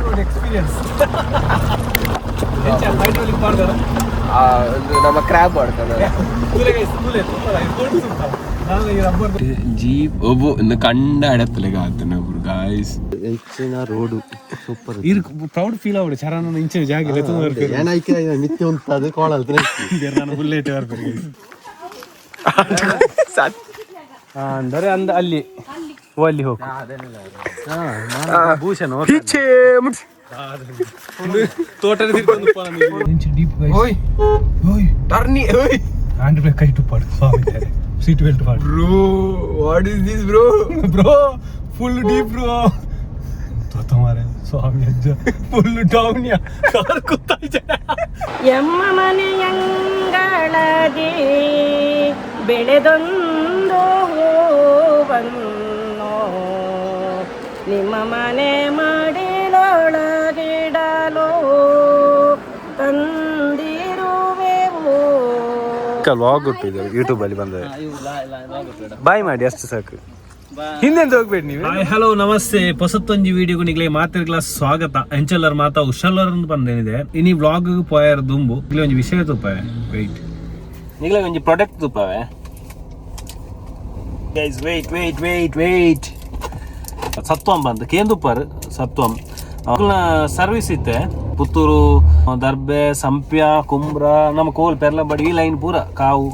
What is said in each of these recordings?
offroad experience. hydraulic ಮಾಡ್ತಾರ ನಮ್ಮ crab ಮಾಡ್ತಾನೆ ಜೀಪ್ ಒಬ್ಬ ಕಂಡ ಅಡತ್ತಲೆಗ ಆತನ ಗಾಯ್ಸ್ ಹೆಚ್ಚಿನ ರೋಡು ಸೂಪರ್ ಪ್ರೌಡ್ ಫೀಲ್ ಆವಡು ಚರಣ ಇಂಚೆ ಜಾಗ ಏನಾಯ್ಕೆ ನಿತ್ಯ ಉಂಟು ಕೋಳಲ್ತಾನೆ ನಾನು ಬುಲ್ಲೆಟ್ ಅಂದರೆ ಅಂದ ಅಲ್ಲಿ ಅಲ್ಲಿ ಹೋಗಿ ಭೂಷಣ ತೋಟದ ಹ್ಯಾಂಡ್ ಬ್ರೇಕ್ ಕೈ ಟುಪ್ಪಾಡು ಸೀಟ್ ಬೆಲ್ಟ್ ಮಾಡಿ bro what is this bro bro full deep bro ತೋತ ಮಾರೆ ಸ್ವಾಮಿ ಅಜ್ಜ ಫುಲ್ ಡೌನ್ಯ ಕಾರ್ ಕೂತಾಯ್ತು ಎಮ್ಮ ಮನೆಯಂಗಳದಿ ಬೆಳೆದೊಂದು ಹೂವನ್ನು ನಿಮ್ಮ ಮನೆ ಮಾಡಿಲೊಳಗಿಡಲು ತಂದಿರುವೆವು. ವ್ಲಾಗ್ ಹುಟ್ಟಿದ್ದಾರೆ ಯೂಟ್ಯೂಬ್ ಅಲ್ಲಿ ಬಂದ ಬಾಯ್ ಮಾಡಿ ಅಷ್ಟು ಸಾಕು ಹಿಂದೆಂತ ಹೋಗ್ಬೇಡಿ ನೀವು. ಹಲೋ ನಮಸ್ತೆ ಹೊಸತ್ತೊಂಜಿ ವಿಡಿಯೋಗು ನಿಗ್ಲೆ ಮಾತಿರ್ಗ್ಲ ಸ್ವಾಗತ. ಎಂಚಲ್ಲರ್ ಮಾತಾ ಉಷಲ್ಲರ್ ಬಂದೇನಿದೆ ಇನಿ ವ್ಲಾಗ್ ಪೋಯರ್ ದುಂಬು ಇಲ್ಲಿ ಒಂಜಿ ವಿಷಯ ತುಪ್ಪವೆ ವೆಯ್ಟ್ ನಿಗ್ಲೆ ಒಂಜಿ ಪ್ರಾಡಕ್ಟ್ ತುಪ್ಪವೆ guys wait wait wait wait Sathvam ಬಂದು ಕೇಂದುಪ್ಪರ್ ಸತ್ವಂ ಸರ್ವಿಸ್ ಇತ್ತೆ ಪುತ್ತೂರು ದರ್ಬೆ ಸಂಪ್ಯ ಕುಂಬ್ರ ನಮ್ಮ ಕೋಲ್ ಪೆರ್ಲಬಡಿ ಈ ಲೈನ್ ಪೂರ ಕಾವು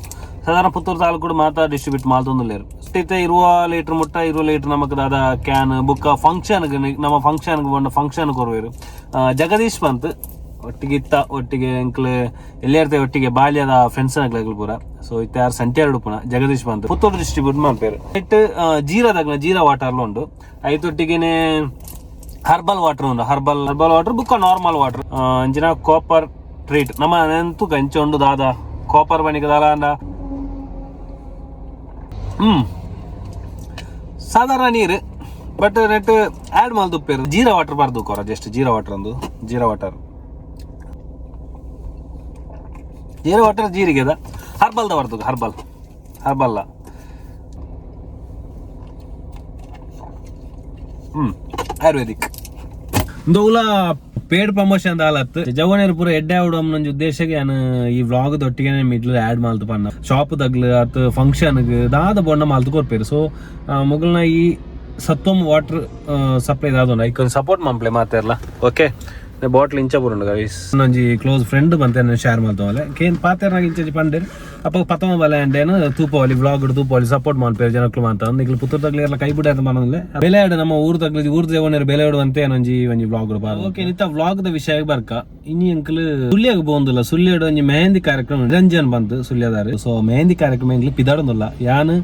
ಸಾಧಾರಣ ಪುತ್ತೂರು ತಾಲೂಕು ಮಾತಾ ಡಿಸ್ಟ್ರಿಬ್ಯೂಟ್ ಮಾಡ್ತೊಂದುಲ್ಲೇರು ಇತ್ತೆ 20 ಲೀಟರ್ ಮುಟ್ಟ 20 ಲೀಟರ್ ನಮಕ್ ದಾದ ಕ್ಯಾನ್ ಬುಕ್ಕ ಫಂಕ್ಷನ್ಗೆ ನಮ್ಮ ಫಂಕ್ಷನ್ಗೆ ಬಂದ ಫಂಕ್ಷನ್ ಕೊರುವೇರು ಜಗದೀಶ್ ಬಂತು ಒಟ್ಟಿಗೆ ಇತ್ತ ಒಟ್ಟಿಗೆ ಎಂಕ್ಲು ಎಲ್ಲೇ ಇರ್ತೇವೆ ಒಟ್ಟಿಗೆ ಬಾಲ್ಯದ ಫ್ರೆಂಡ್ಸ್ ಆಗ್ಲಾಗ್ಲು ಪೂರ ಸೊ ಇತ್ತ ಯಾರು ಸಂಟ್ಯಾರು ಪುಣ ಜಗದೀಶ್ ಬಂತು ಪುತ್ತೂರು ಡಿಸ್ಟ್ರಿಬ್ಯೂಟ್ ಮಾಡ್ಪೇರು ಇಟ್ಟು ಜೀರಾದಾಗ್ಲ ಜೀರಾ ವಾಟರ್ಲು ಉಂಡು ಐತೊಟ್ಟಿಗೆನೆ ಹರ್ಬಲ್ ವಾಟರ್ ಉಂಡು ಹರ್ಬಲ್ ವಾಟರ್ ಬುಕ್ಕ ನಾರ್ಮಲ್ ವಾಟರ್ ಅಂಚಿನ ಕಾಪರ್ ಟ್ರೀಟ್ ನಮ್ಮ ನೆಂತು ಕಂಚೆ ಉಂಡು ದಾದ ಕಾಪರ್ ಬಣಿಗೆ ದಾಲ ಅಂಡ ಸಾಧಾರಣ ನೀರು ಬಟ್ ನೆಟ್ ಆ್ಯಡ್ ಮಲ್ದುಪ್ಪೇರು ಜೀರಾ ವಾಟರ್ ಬಾರ್ದು ಕೊರ ಜಸ್ಟ್ ಜೀರಾ ವಾಟರ್ ಒಂದು ಜೀರಾ ವಾಟರ್ ಜೀರಿಗೆ ಅದ ಹರ್ಬಲ್ದ ಬರ್ದು ಹರ್ಬಲ್ಲ ಆಯುರ್ವೇದಿಕ್ ದೌಲ ಪೇಡ್ ಪ್ರಮೋಷನ್ ದಾಲತ್ ಜವನೇರು ಪೂರ ಎಡ್ಡೆ ಆವಡು ಅನ್ನೊಂದು ಉದ್ದೇಶಕ್ಕೆ ನಾನು ಈ ವ್ಲಾಗ್ ದೊಟ್ಟಿಗೆ ಮಿಡ್ಲ್ ಆ್ಯಡ್ ಮಾಲ್ತು ಪನ್ನ ಶಾಪ್ ತಗ್ಲು ಅತ್ ಫಂಕ್ಷನ್ಗೆ ದಾದ ಬೊಂಡ ಮಾಲ್ತು ಕೊರ್ಪೇರು ಸೊ ಮುಗಲ್ನ ಈ ಸತ್ವಂ ವಾಟರ್ ಸಪ್ಲೈ ದಾದೊಂಡು ಐಕೊಂದು ಸಪೋರ್ಟ್ ಮಂಪ್ಲೆ ಮಾತಾರಲ್ಲ ಓಕೆ ಬಾಟ್ಲ್ ಇಂಚ ಬರುಂಡು ಗೈಸ್ ಒಂಜಿ ಕ್ಲೋಸ್ ಫ್ರೆಂಡ್ ಬಂತೆ ಶೇರ್ ಮಾಡ್ತಾವಲ್ಲ ಕೇನ್ ಪಾತೆರ್ನಾಗ ಇಂಚಿ ಪಂಡೇರು ಅಪ್ಪ ಪತ್ತಮ ಬಲೆ ಅಂಡೇನು ತೂಪವಲಿ ವ್ಲಾಗ್ ತೂಪವಲಿ ಸಪೋರ್ಟ್ ಮಾಡ್ಪೇರು ಜನಕ್ಲು ಮಾತ ಈಗ ಪುತ್ತೂರು ತಗ್ಲಿ ಎಲ್ಲ ಕೈ ಬಿಡ ಮನಲ್ಲೇ ಬೆಲೆ ಆಡು ನಮ್ಮ ಊರು ತಗ್ಲಿ ಊರ್ ದೇವನೇರು ಬೆಲೆ ಆಡುವಂತೆ ಒಂಜಿ ವ್ಲಾಗ್ ಓಕೆ ನಿತ್ತ ವ್ಲಾಗ್ ದ ವಿಷಯ ಬರ್ಕ ಇನಿ ಅಂಕಲ್ ಸುಳ್ಳಿಯಾಗ ಬೋಂದಿಲ್ಲ ಸುಳ್ಳಿಯಾಡು ಒಂಜಿ ಮೆಹಂದಿ ಕಾರ್ಯಕ್ರಮ ನಿರಂಜನ್ ಬಂತು ಸುಳ್ಯದಾರು ಸೊ ಮೆಹಂದಿ ಕಾರ್ಯಕ್ರಮ ಎಂಗ್ಲಿ ಪಿದಾಡೊಂದಿಲ್ಲ ಯಾನು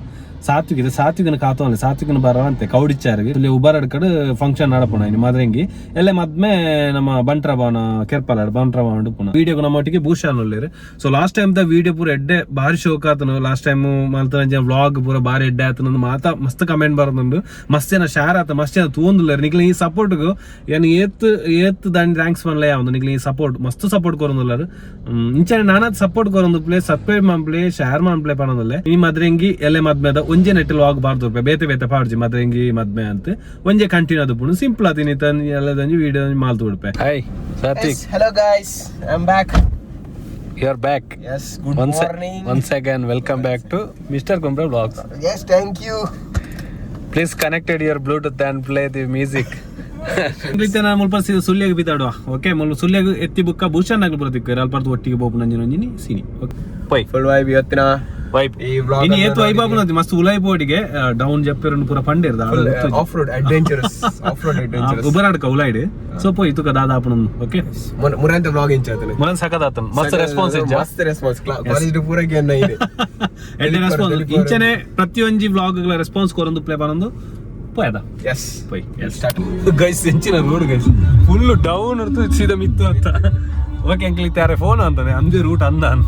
ಸಾತ್ವಿಕನ ಕಾತೋಲ್ಲ ಸಾತ್ವಿಕನ ಬರಂತೆ ಕೌಡಿಚ್ಚಾರಿಗೆ ಇಲ್ಲಿ ಉಬಾರಡ್ ಕಡೆ ಫಂಕ್ಷನ್ ನಡಪುಣ ಇನ್ನು ಮದ್ರಂಗಿ ಎಲ್ಲ ಮದ್ಮೆ ನಮ್ಮ ಬಂಟ್ರ ಭವನ ಕೆರ್ಪಲಾಡ್ ಬಂಟ್ರ ಭವನ ಪುಣ ವಿಡಿಯೋ ನಮ್ಮ ಒಟ್ಟಿಗೆ ಭೂಷಾನ್ ಒಳ್ಳೆರು ಸೊ ಲಾಸ್ಟ್ ಟೈಮ್ ದ ವಿಡಿಯೋ ಪೂರ ಎಡ್ಡೆ ಭಾರಿ ಶೋಕ್ ಆತನು ಲಾಸ್ಟ್ ಟೈಮ್ ಮಲ್ತ ವ್ಲಾಗ್ ಪೂರ ಭಾರಿ ಎಡ್ಡೆ ಆತನ ಮಾತಾ ಮಸ್ತ್ ಕಮೆಂಟ್ ಬರೋದು ಮಸ್ತ್ ಜನ ಶೇರ್ ಆತ ಮಸ್ತ್ ಜನ ತೂಂದಿಲ್ಲ ನಿಗ್ಲಿ ಈ ಸಪೋರ್ಟ್ಗು ಏನು ಏತ್ ದಾಂಡಿ ರ್ಯಾಂಕ್ಸ್ ಮನ್ಲೆ ಯಾವ್ದು ನಿಗ್ಲಿ ಈ ಸಪೋರ್ಟ್ ಮಸ್ತ್ ಸಪೋರ್ಟ್ ಕೊರೊಂದಿಲ್ಲರು ಇಂಚೆ ನಾನಾದ್ ಸಪೋರ್ಟ್ ಕೊರೊಂದು ಪ್ಲೇ ಸಬ್ಸ್ಕ್ರೈಬ್ ಮಾಡ್ಪ್ಲೇ ಶೇರ್ ಮಾಡ್ಪ್ಲೇ ಪಣೋದಲ್ಲೇ ಈ ಮದ್ರಂಗಿ ಎಲ್ಲೇ ಮದ್ಮೆದ ಒಂಜೆ ನೆಟ್ಟಲ್ ಹೋಗಬಾರ್ದು ಬೇತೆ ಪಾಡ್ಜಿ ಮದ್ರಂಗಿ ಮದ್ಮೆ ಅಂತ ಒಂಜೆ ಕಂಟಿನ್ಯೂ ಅದು ಪುಣ ಸಿಂಪಲ್ ಆತೀನಿ ಎಲ್ಲದಂಜಿ ವಿಡಿಯೋ ಮಾಲ್ತು ಬಿಡ್ಪೆ hi Sathvik hello guys I'm back you are back yes good morning once again welcome back to Mr.Kumbra Vlogs yes thank you please connected your bluetooth and play the music ನಾನು ಮುಲ್ಪ ಸುಳ್ಳಿಯಾಗ ಬಿದ್ದಾಡುವ okay ಮುಲ್ಪ ಸುಳ್ಳಿಯಾಗ ಎತ್ತಿ ಬುಕ್ಕ ಭೂಷಣ್ ಆಗ್ಲಿ ಬರೋದಿಕ್ಕೆ ಅಲ್ಪಾರ್ದು ಒಟ್ಟಿಗೆ ಬೋಪು ನಂಜಿನೊಂಜಿನಿ ಸೀನಿ okay pi full vibe ಇವತ್ತಿನ vibe ಇನಿ ಏತು ವೈಬಾಬು ನದಿ ಮಸ್ತ್ ಉಲೈ ಬೋಡಿಗೆ ಡೌನ್ ಜಪ್ಪಿರನ್ನು ಪೂರ ಪಂಡಿರ್ದ ಆಫ್ ರೋಡ್ ಅಡ್ವೆಂಚರಸ್ ಉಬರಾಡ್ಕ ಉಲೈಡ್ ಸೊ ಪೋಯ್ ತುಕ ದಾದ ಆಪುನೊಂದು ಓಕೆ ಮುರಂತ ವ್ಲಾಗ್ ಇಂಚಾತನೆ ಮನ ಸಕದಾತನ್ ಮಸ್ತ್ ರೆಸ್ಪಾನ್ಸ್ ಇಜ್ಜ ಮಸ್ತ್ ರೆಸ್ಪಾನ್ಸ್ ಕಾಲೇಜ್ ಪೂರ ಗೆನ್ನ ಇದೆ ಎಡ್ಡೆ ರೆಸ್ಪಾನ್ಸ್ ಇಂಚನೆ ಪ್ರತಿಯೊಂಜಿ ವ್ಲಾಗ್ ಗಳ ರೆಸ್ಪಾನ್ಸ್ ಕೊರೊಂದು ಪ್ಲೇ ಬನೊಂದು ಪೋಯದ ಎಸ್ ಪೋಯ್ ಸ್ಟಾರ್ಟ್ ಗೈಸ್ ಎಂಚಿನ ರೋಡ್ ಗೈಸ್ ಫುಲ್ ಡೌನ್ ಇರ್ತು ಸೀದಾ ಮಿತ್ತು ಅಂತ ಓಕೆ ಎಂಕ್ಲಿ ತ್ಯಾರೆ ಫೋನ್ ಅಂತಾನೆ ಅಂದೇ ರೂಟ್ ಅಂದಾನ್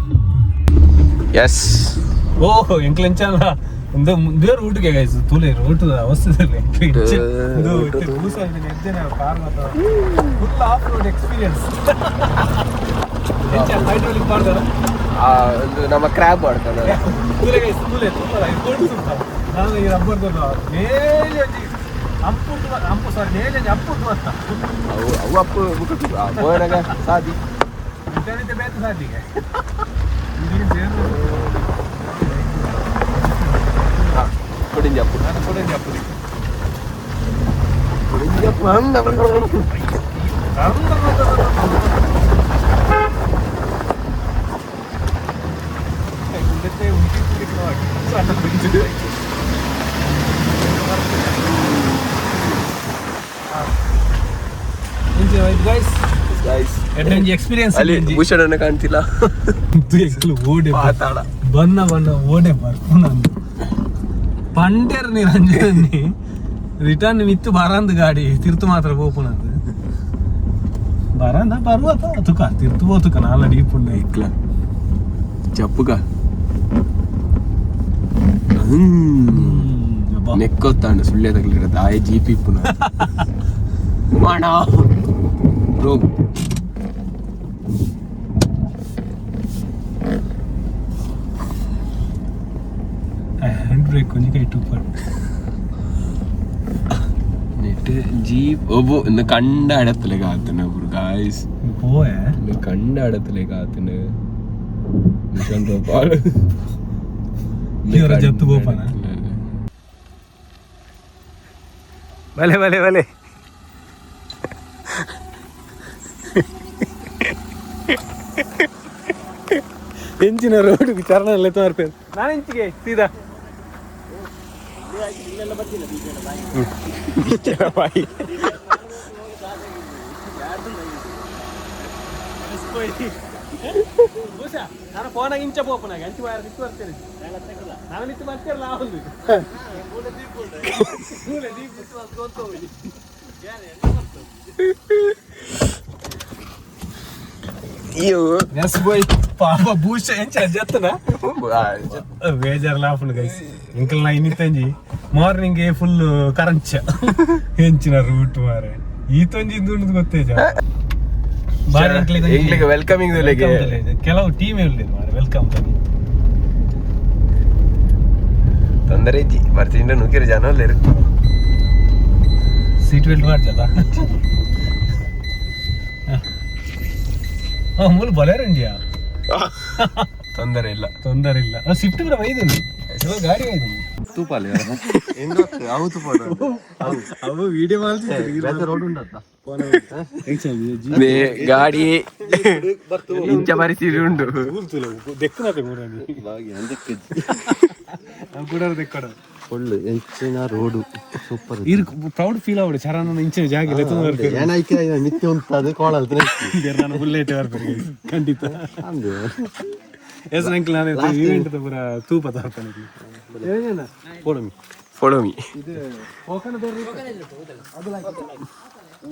ಎಸ್ ಓಹ್ ಎಂಕ್ಲಿ ಎಂಚಲ್ಲ ಒಂದು ಮುಂದೆ ರೂಟ್ಗೆ ಗೈಸ್ ತುಲೆ ರೂಟ್ ಅವಸ್ಥೆದಲ್ಲಿ ಕಾರ್ ಮಾತ್ರ full of road experience hydraulic ಮಾಡ್ತಾರ ನಮ್ಮ ಕ್ರ್ಯಾಬ್ ಮಾಡ್ತಾನೆ ತುಲೆ ಗೈಸ್ ತುಲೆ ನಾನು ಈ ರಬ್ಬರ್ ಮೇಲೆ Ampu sorry, nele ampu mata. Awu appu buku boynaga saadi. Itani te betu saadi ke. Ini zeru. Kodin jappu. Kodin jappu. Kodin jappu anda. Kundete unki puri klog. Sana pinju. Enjoy guys. Adventure experience ಅಲ್ಲಿ ಭೂಷಣನ ಕಾಣ್ತಿಲ್ಲ. ಎಕ್ಲು ಓಡೆ ಪಾತಾಳ ಬನ್ನ ಓಡೆ ಬರ್ಕೊಂಡು ಪಂಟೇರ್ Niranjani return ಮಿತ್ತು ಬರಂದ್ ಗಾಡಿ ತಿರ್ತು ಮಾತ್ರ ಪೋಪುನದು ಬರಂದ ಬರುವ ತುಕ ತಿರ್ತು ಹೋತುಕ ನಾಲ ಡೀಪುಂಡ ಇಕ್ಲ ಜಪ್ಪುಗ ನೆಕ್ಕೊತ್ತಾಂಡು ಸುಳ್ಳೆ ತಗಲಿರತ್ತ ಆಯ್ ಜೀಪಿ ಪುನಃ ಮಾಡ ರೋಗ್ ಹ್ಯಾಂಡ್ ಬ್ರೇಕ್ ಕೊಂಚ ಕೈ ಟೂಪರ್ ನೆಟ್ ಜೀಪ್ ಒಬ್ಬ ಇನ್ನು ಕಂಡ ಅಡತ್ತಲೆಗೆ ಆತನ ಒಬ್ರು ಗಾಯ್ಸ್ പോയ ഇന്ന് കണ്ട അടത്തിലേക്ക് ആത്തിന് പാട് ജത്തു പോപ്പാന വലെ വലെ വലെ ಎಂಚಿನ ರೋಡ್ ವಿಚಾರಣೆ ಅಲ್ಲೇ ತೋರ್ಪೇರು ನಾನು ಎಂಚಿಗೆ ಸೀದಾ ನಾನು ಫೋನಾಗ ಇಂಚ ಪೋಪನಾಗ ಅಂಚು ವಾರ ನಿಂತು ಬರ್ತೇನೆ ನಾನು ನಿಂತು ಬರ್ತಿರಲ್ಲ ಒಂದು ಎಸ್ ಬಾಯ್ ಪಾಪ ಭೂಷ ಎಂಚ ಜತ್ತನ ಬೇಜಾರ್ ಲಾಫನ್ ಗೈಸ್ ಇಂಕಲ್ ನಾ ಇನ್ನಿತ್ತಂಜಿ ಮಾರ್ನಿಂಗ್ ಫುಲ್ ಕರಂಚ ಹೆಂಚಿನ ರೂಟ್ ಮಾರೆ ಈತೊಂಜಿ ದುಂಡು ಗೊತ್ತೇಜ ಇಂಗ್ಲಿಗೆ ವೆಲ್ಕಮಿಂಗ್ ಕೆಲವು ಟೀಮ್ ಇರಲಿಲ್ಲ ಮಾರೆ ವೆಲ್ಕಮ್ ತೊಂದರೆ ಇಜ್ಜಿ ಬರ್ತಿಂಡ ನುಗ್ಗಿರ ಜನ ಅಲ್ಲೇರು ಸೀಟ್ ಬೆಲ್ಟ್ ಮಾಡ್ತದ ಮೂಲ ಬಲೇರಂಡಿಯಾ ತೊಂದರೆ ಇಲ್ಲ ಸ್ವಿಫ್ಟ್ ಕೂಡ ಒಯ್ದೀನಿ ಗಾಡಿ ಒಯ್ದೀನಿ ತೂಪಾಲಿ ಅವು ತೂಪ ಅವು ವಿಡಿಯೋ ಮಾಡ್ತಿದ್ರು ರೋಡ್ ಉಂಟತ್ತ ಗಾಡಿ ಇಂಚ ಪರಿಸ್ಥಿತಿ ಉಂಟು ಫುಲ್ ಎಂಚಿನ ರೋಡು ಸೂಪರ್ ಪ್ರೌಡ್ ಫೀಲ್ ಆವಡು ಚರಣ ಇಂಚಿನ ಜಾಗ ಏನಾಯ್ಕೆ ನಿತ್ಯ ಉಂಟು ಕೋಳಲ್ ನಾನು ಬುಲ್ಲೆಟ್ ಬರ್ಬೇಕು ಖಂಡಿತ ಎಸ್ ಅಂಕಲ್ ನಾನು ಇವೆಂಟ್ ಪೂರ ತೂಪ ತರ್ತಾನೆ ಫಾಲೋ ಮೀ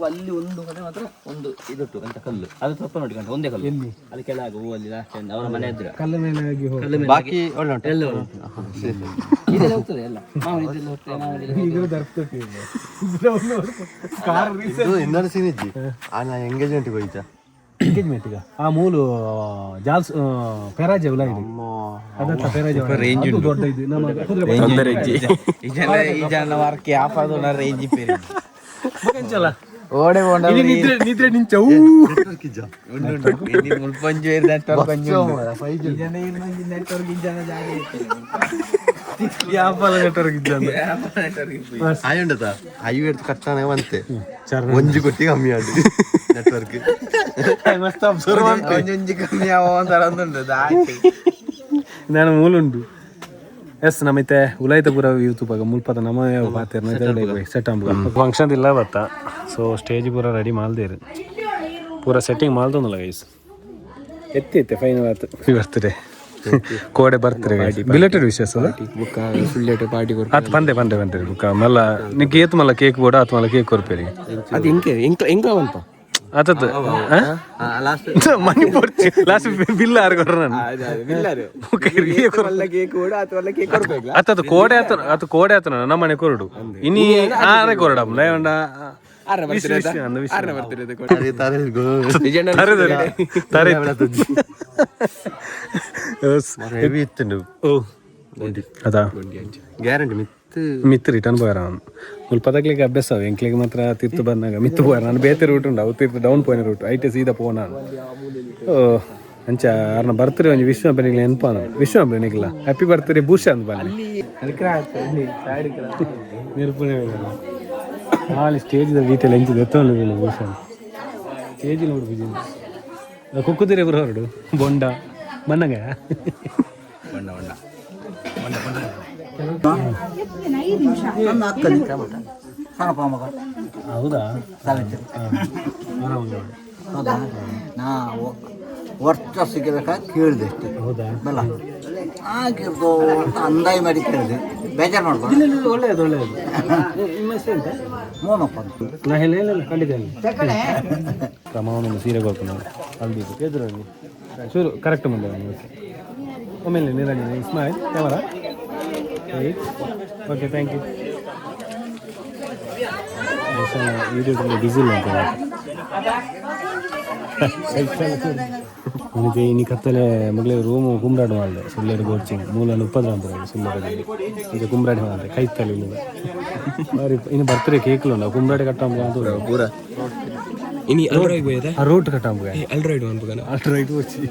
ಅಲ್ಲಿ ಒಂದು ಕಡೆ ಮಾತ್ರ ಒಂದು ಇದುಟ್ಟು ಅಂತ ಕಲ್ಲು ಅದು ಸ್ವಲ್ಪ ನೋಡಿ ಕಂಡು ಒಂದೇ ಕಲ್ಲು ಎಲ್ಲಿ ಅಲ್ಲಿ ಕೆಳಗೆ ಹೂವಲ್ಲಿ ಲಾಸ್ಟ್ ಅವರ ಮನೆ ಎದುರು ಕಲ್ಲ ಮೇಲೆ ಬಾಕಿ ಒಳ್ಳೆ ಉಂಟು ಎಲ್ಲ ಇದೆಲ್ಲ ಹೋಗ್ತದೆ ಎಲ್ಲ ಮಾಮೂಲಿ ಇದೆಲ್ಲ ಹೋಗ್ತದೆ ಇನ್ನೊಂದು ಸೀನ್ ಇಜ್ಜಿ ನಾ ಎಂಗೇಜ್ಮೆಂಟ್ಗೆ ಹೋಯ್ತಾ ಎಂಗೇಜ್ಮೆಂಟ್ಗ ಆ ಮೂಲು ಜಾಲ್ಸ್ ಪೆರಾಜ್ ಉಲ ಇದೆ ಅದತ್ತ ಪೆರಾಜ್ ರೇಂಜ್ ದೊಡ್ಡ ಇದೆ ನಮ್ಮ ತೊಂದರೆ ಇಜ್ಜಿ ಈ ಜನ ವಾರಕ್ಕೆ ಆಫ್ ಆದ ರೇಂಜ್ ಪೇರಿ ಮಗಂಚಲ ಓಡೆ ಓಡ ನಿದ್ರೆ ನಿಂಚ ಮುಲ್ಪಂಜು ನೆಟ್ವರ್ಕ್ ಪಂಜು ಜನ ಇನ್ನೊಂದು ನೆಟ್ವರ್ಕ್ ಜನ ಜಾಗ ಯಾಪಲ ನೆಟ್ವರ್ಕ್ ಇದ್ದಾನೆ ಆಯುಂಡತ ಹೈವೇ എടുത്ത് ಕಟ್ಟಾನೆ ಬಂತೆ ಒಂಜಿ ಕೊಟ್ಟಿ ಕಮ್ಮಿ ಆಡಿ ನೆಟ್ವರ್ಕ್ ಮಸ್ತ್ ಅಬ್ಸರ್ವ್ ಮಾಡ್ತೆ ಒಂಜಿ ಕಮ್ಮಿ ಆವ ಅಂತರ ಅಂದುಂಡು ದಾಟಿ ನಾನು ಮೂಲುಂಡು ಎಸ್ ನಮ್ಮೈತೆ ಉಲಾಯ್ತಪುರ ಯೂಟ್ಯೂಬಾಗ ಮುಲ್ಪದ ನಮ್ಮ ಪಾತೇರ್ನ ಸೆಟ್ ಫಂಕ್ಷನ್ ಇಲ್ಲ ಬತ್ತ ಸೊ ಸ್ಟೇಜ್ ಪೂರ ರೆಡಿ ಮಾಲ್ದೇರು ಪೂರ ಸೆಟ್ಟಿಂಗ್ ಮಾಲ್ದೊಂದಲ್ಲ ಗೈಸ್ ಎತ್ತಿತ್ತೆ ಫೈನಲ್ ಆಯ್ತು ಬರ್ತಾರೆ ಕೋಡೆ ಬರ್ತಾರೆ ಬಿಲೆಟೆಡ್ ವಿಶೇಷ ಬುಕ್ಕ ಫುಲ್ಲೆಟ್ ಪಾರ್ಟಿ ಕೊಡ್ತಾರೆ ಅದು ಬಂದೆ ಬುಕ್ಕ ಮಲ್ಲ ನಿಂಗೆ ಏತ್ ಮಲ್ಲ ಕೇಕ್ ಕೂಡ ಆತ್ ಮಲ್ಲ ಕೇಕ್ ಕೊರ್ಪೇರಿ ಅದು ಎಂಕ ಬಂತ ಆತತ್ ಲಾಸ್ಟ್ ಮನಿ ಪೋರ್ಚಿ ಲಾಸ್ಟ್ ಬಿಲ್ ಆರ್ ಕೊರ ನಾನು ಅತ್ತದು ಕೋಡೆ ಆತನ ನಮ್ಮ ಮನೆ ಕೊರಡು ಇನ್ನಿ ಆರೆ ಕೊರಡಮ್ ಲೇವಂಡ ಗ್ಯಾರಂಟಿ ಮಿತ್ ರಿಟರ್ನ್ പോയറാണ് ಮುಲ್ಪದಕ್ಲಿಗೆ ಅಭ್ಯಾಸ ಎಂಕ್ಲಿಗೆ ಮಾತ್ರ ತಿರ್ತು ಬಂದಾಗ ಮಿತ್ತು ಪೋಯ ನಾನು ಬೇತೆ ರೂಟ್ ಉಂಡು ಅವು ತಿರ್ತು ಡೌನ್ ಪೋಯಿನ ರೂಟ್ ಐಟೆ ಸೀದಾ ಪೋನ ಅಂಚ ಅವ್ರನ್ನ ಬರ್ತಾರೆ ಒಂಜಿ ವಿಶ್ವ ಹಬ್ಬನಿಗೆ ನೆನಪ ವಿಶ್ವ ಹಬ್ಬನಿಗಿಲ್ಲ ಹ್ಯಾಪಿ ಬರ್ತಾರೆ ಭೂಷ ಅಂತ ಬನ್ನಿ ನಿರೂಪಣೆ ಹಾಲಿ ಸ್ಟೇಜಿದ ಡೀಟೇಲ್ ಎಂಚಿದ ಎತ್ತೊಂದಿಲ್ಲ ಭೂಷಣ ಸ್ಟೇಜ್ ನೋಡ್ಬಿದ್ದೀನಿ ಕುಕ್ಕುದಿರೆ ಬರೋ ಹೊರಡು ಬೊಂಡ ಮನ್ನಗ ಬೊಂಡ ಬೊಂಡ ಹೌದಾ ನಾ ವರ್ಷ ಸಿಗಬೇಕಾಗಿ ಕೇಳಿದೆ ಅಷ್ಟೇ. ಹೌದಾ ಬಲ್ಲ ಆಗಿರ್ದು ಅಂದಾಯಿ ಮಾಡಿ ಕೇಳಿದೆ, ಬೇಜಾರು ಮಾಡ್ಬೋದು. ಒಳ್ಳೆಯದು ಒಳ್ಳೆಯದು. ನಿಮ್ಮ ಹೆಸರು ಎಂತ? ಮೋನಪ್ಪ. ನಾ ಹೇಳಿಲ್ಲ ಖಂಡಿತ ಕ್ರಮವನ್ನು ಸೀರೆಗೆ ಹೋಗ್ಕೊಂಡು ಅಲ್ದಿದ್ದು ಎದುರಲ್ಲಿ ಶುರು ಕರೆಕ್ಟ್ ಮುಂದೆ ಓಕೆ ಆಮೇಲೆ Niranjan Ismail camera okay thank you. ವೀಡಿಯೋದಲ್ಲಿ ಬಿಸಿ ಇಲ್ಲ ಅಂತ ನನಗೆ ಇನ್ನು ಕತ್ತಲೆ ಮಗಳೇ ರೂಮು ಕುಂಬ್ರಾಡು ಮಾಡಿದೆ ಸುಳ್ಳೇರು ಗೋಡ್ಚಿಂಗ್ ಮೂಲಲ್ಲಿ ಉಪದ್ರ ಅಂತ ಸುಳ್ಳೇರಲ್ಲಿ ಈಗ ಕುಂಬ್ರಾಡಿ ಮಾಡಿದೆ ಕೈತಲ್ಲಿ ಇಲ್ಲ ಬಾರಿ ಇನ್ನು ಬರ್ತಾರೆ ಕೇಕ್ಲು ನಾವು ಕುಂಬ್ರಾಡಿ ಕಟ್ಟಾಂಬ ಅಂತ ಪೂರ ಇನಿ ರೋಟ್ ಕಟ್ಟಾಂಬ ಅಲ್ರೈಡ್ ಅಲ್ರೈಡ್ వచ్చి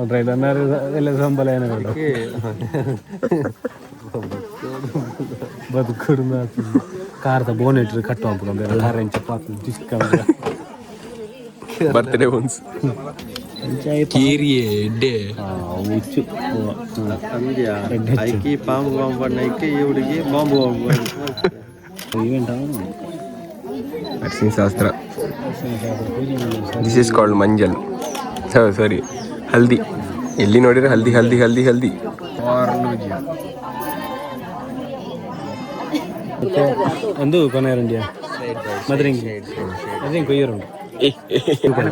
ಅಲ್ರೈಡ್ ಅన్నారు ಎಲ್ಲ ಸಂಬಳ ಏನೋ ಬದುಕುಡು ಕಾರ್ದ ಬೋನೆಟ್ ಕಟ್ಟುವಂಪ ಆರೆಂಜ್ ಚಪಾತಿ ಡಿಸ್ಕೌಂಟ್ ಬರ್ತ್ಡೇ ಒನ್ಸ್ ಕೀರಿಯೇ ಎಡ್ಡೆ ಹುಚ್ಚು ಐಕಿ ಪಾಂಬು ಬಾಂಬು ಐಕಿ ಇವಡಿಗೆ ಬಾಂಬು ಬಾಂಬು ಈವೆಂಟ್ ಅರ್ಶಿನ ಶಾಸ್ತ್ರ. ದಿಸ್ ಇಸ್ ಕಾಲ್ಡ್ ಮಂಜಲ್. ಸಾರಿ ಹಲ್ದಿ. ಎಲ್ಲಿ ನೋಡಿದ್ರೆ ಹಲ್ದಿ ಹಲ್ದಿ ಹಲ್ದಿ ಹಲ್ದಿ. ಒಂದು ಕೊನೆಯರುಂಡಿಯ ಮದ್ರಿಂಗಿ ಮದ್ರಿಂಗಿ ಕೊಯ್ಯರುಂಡು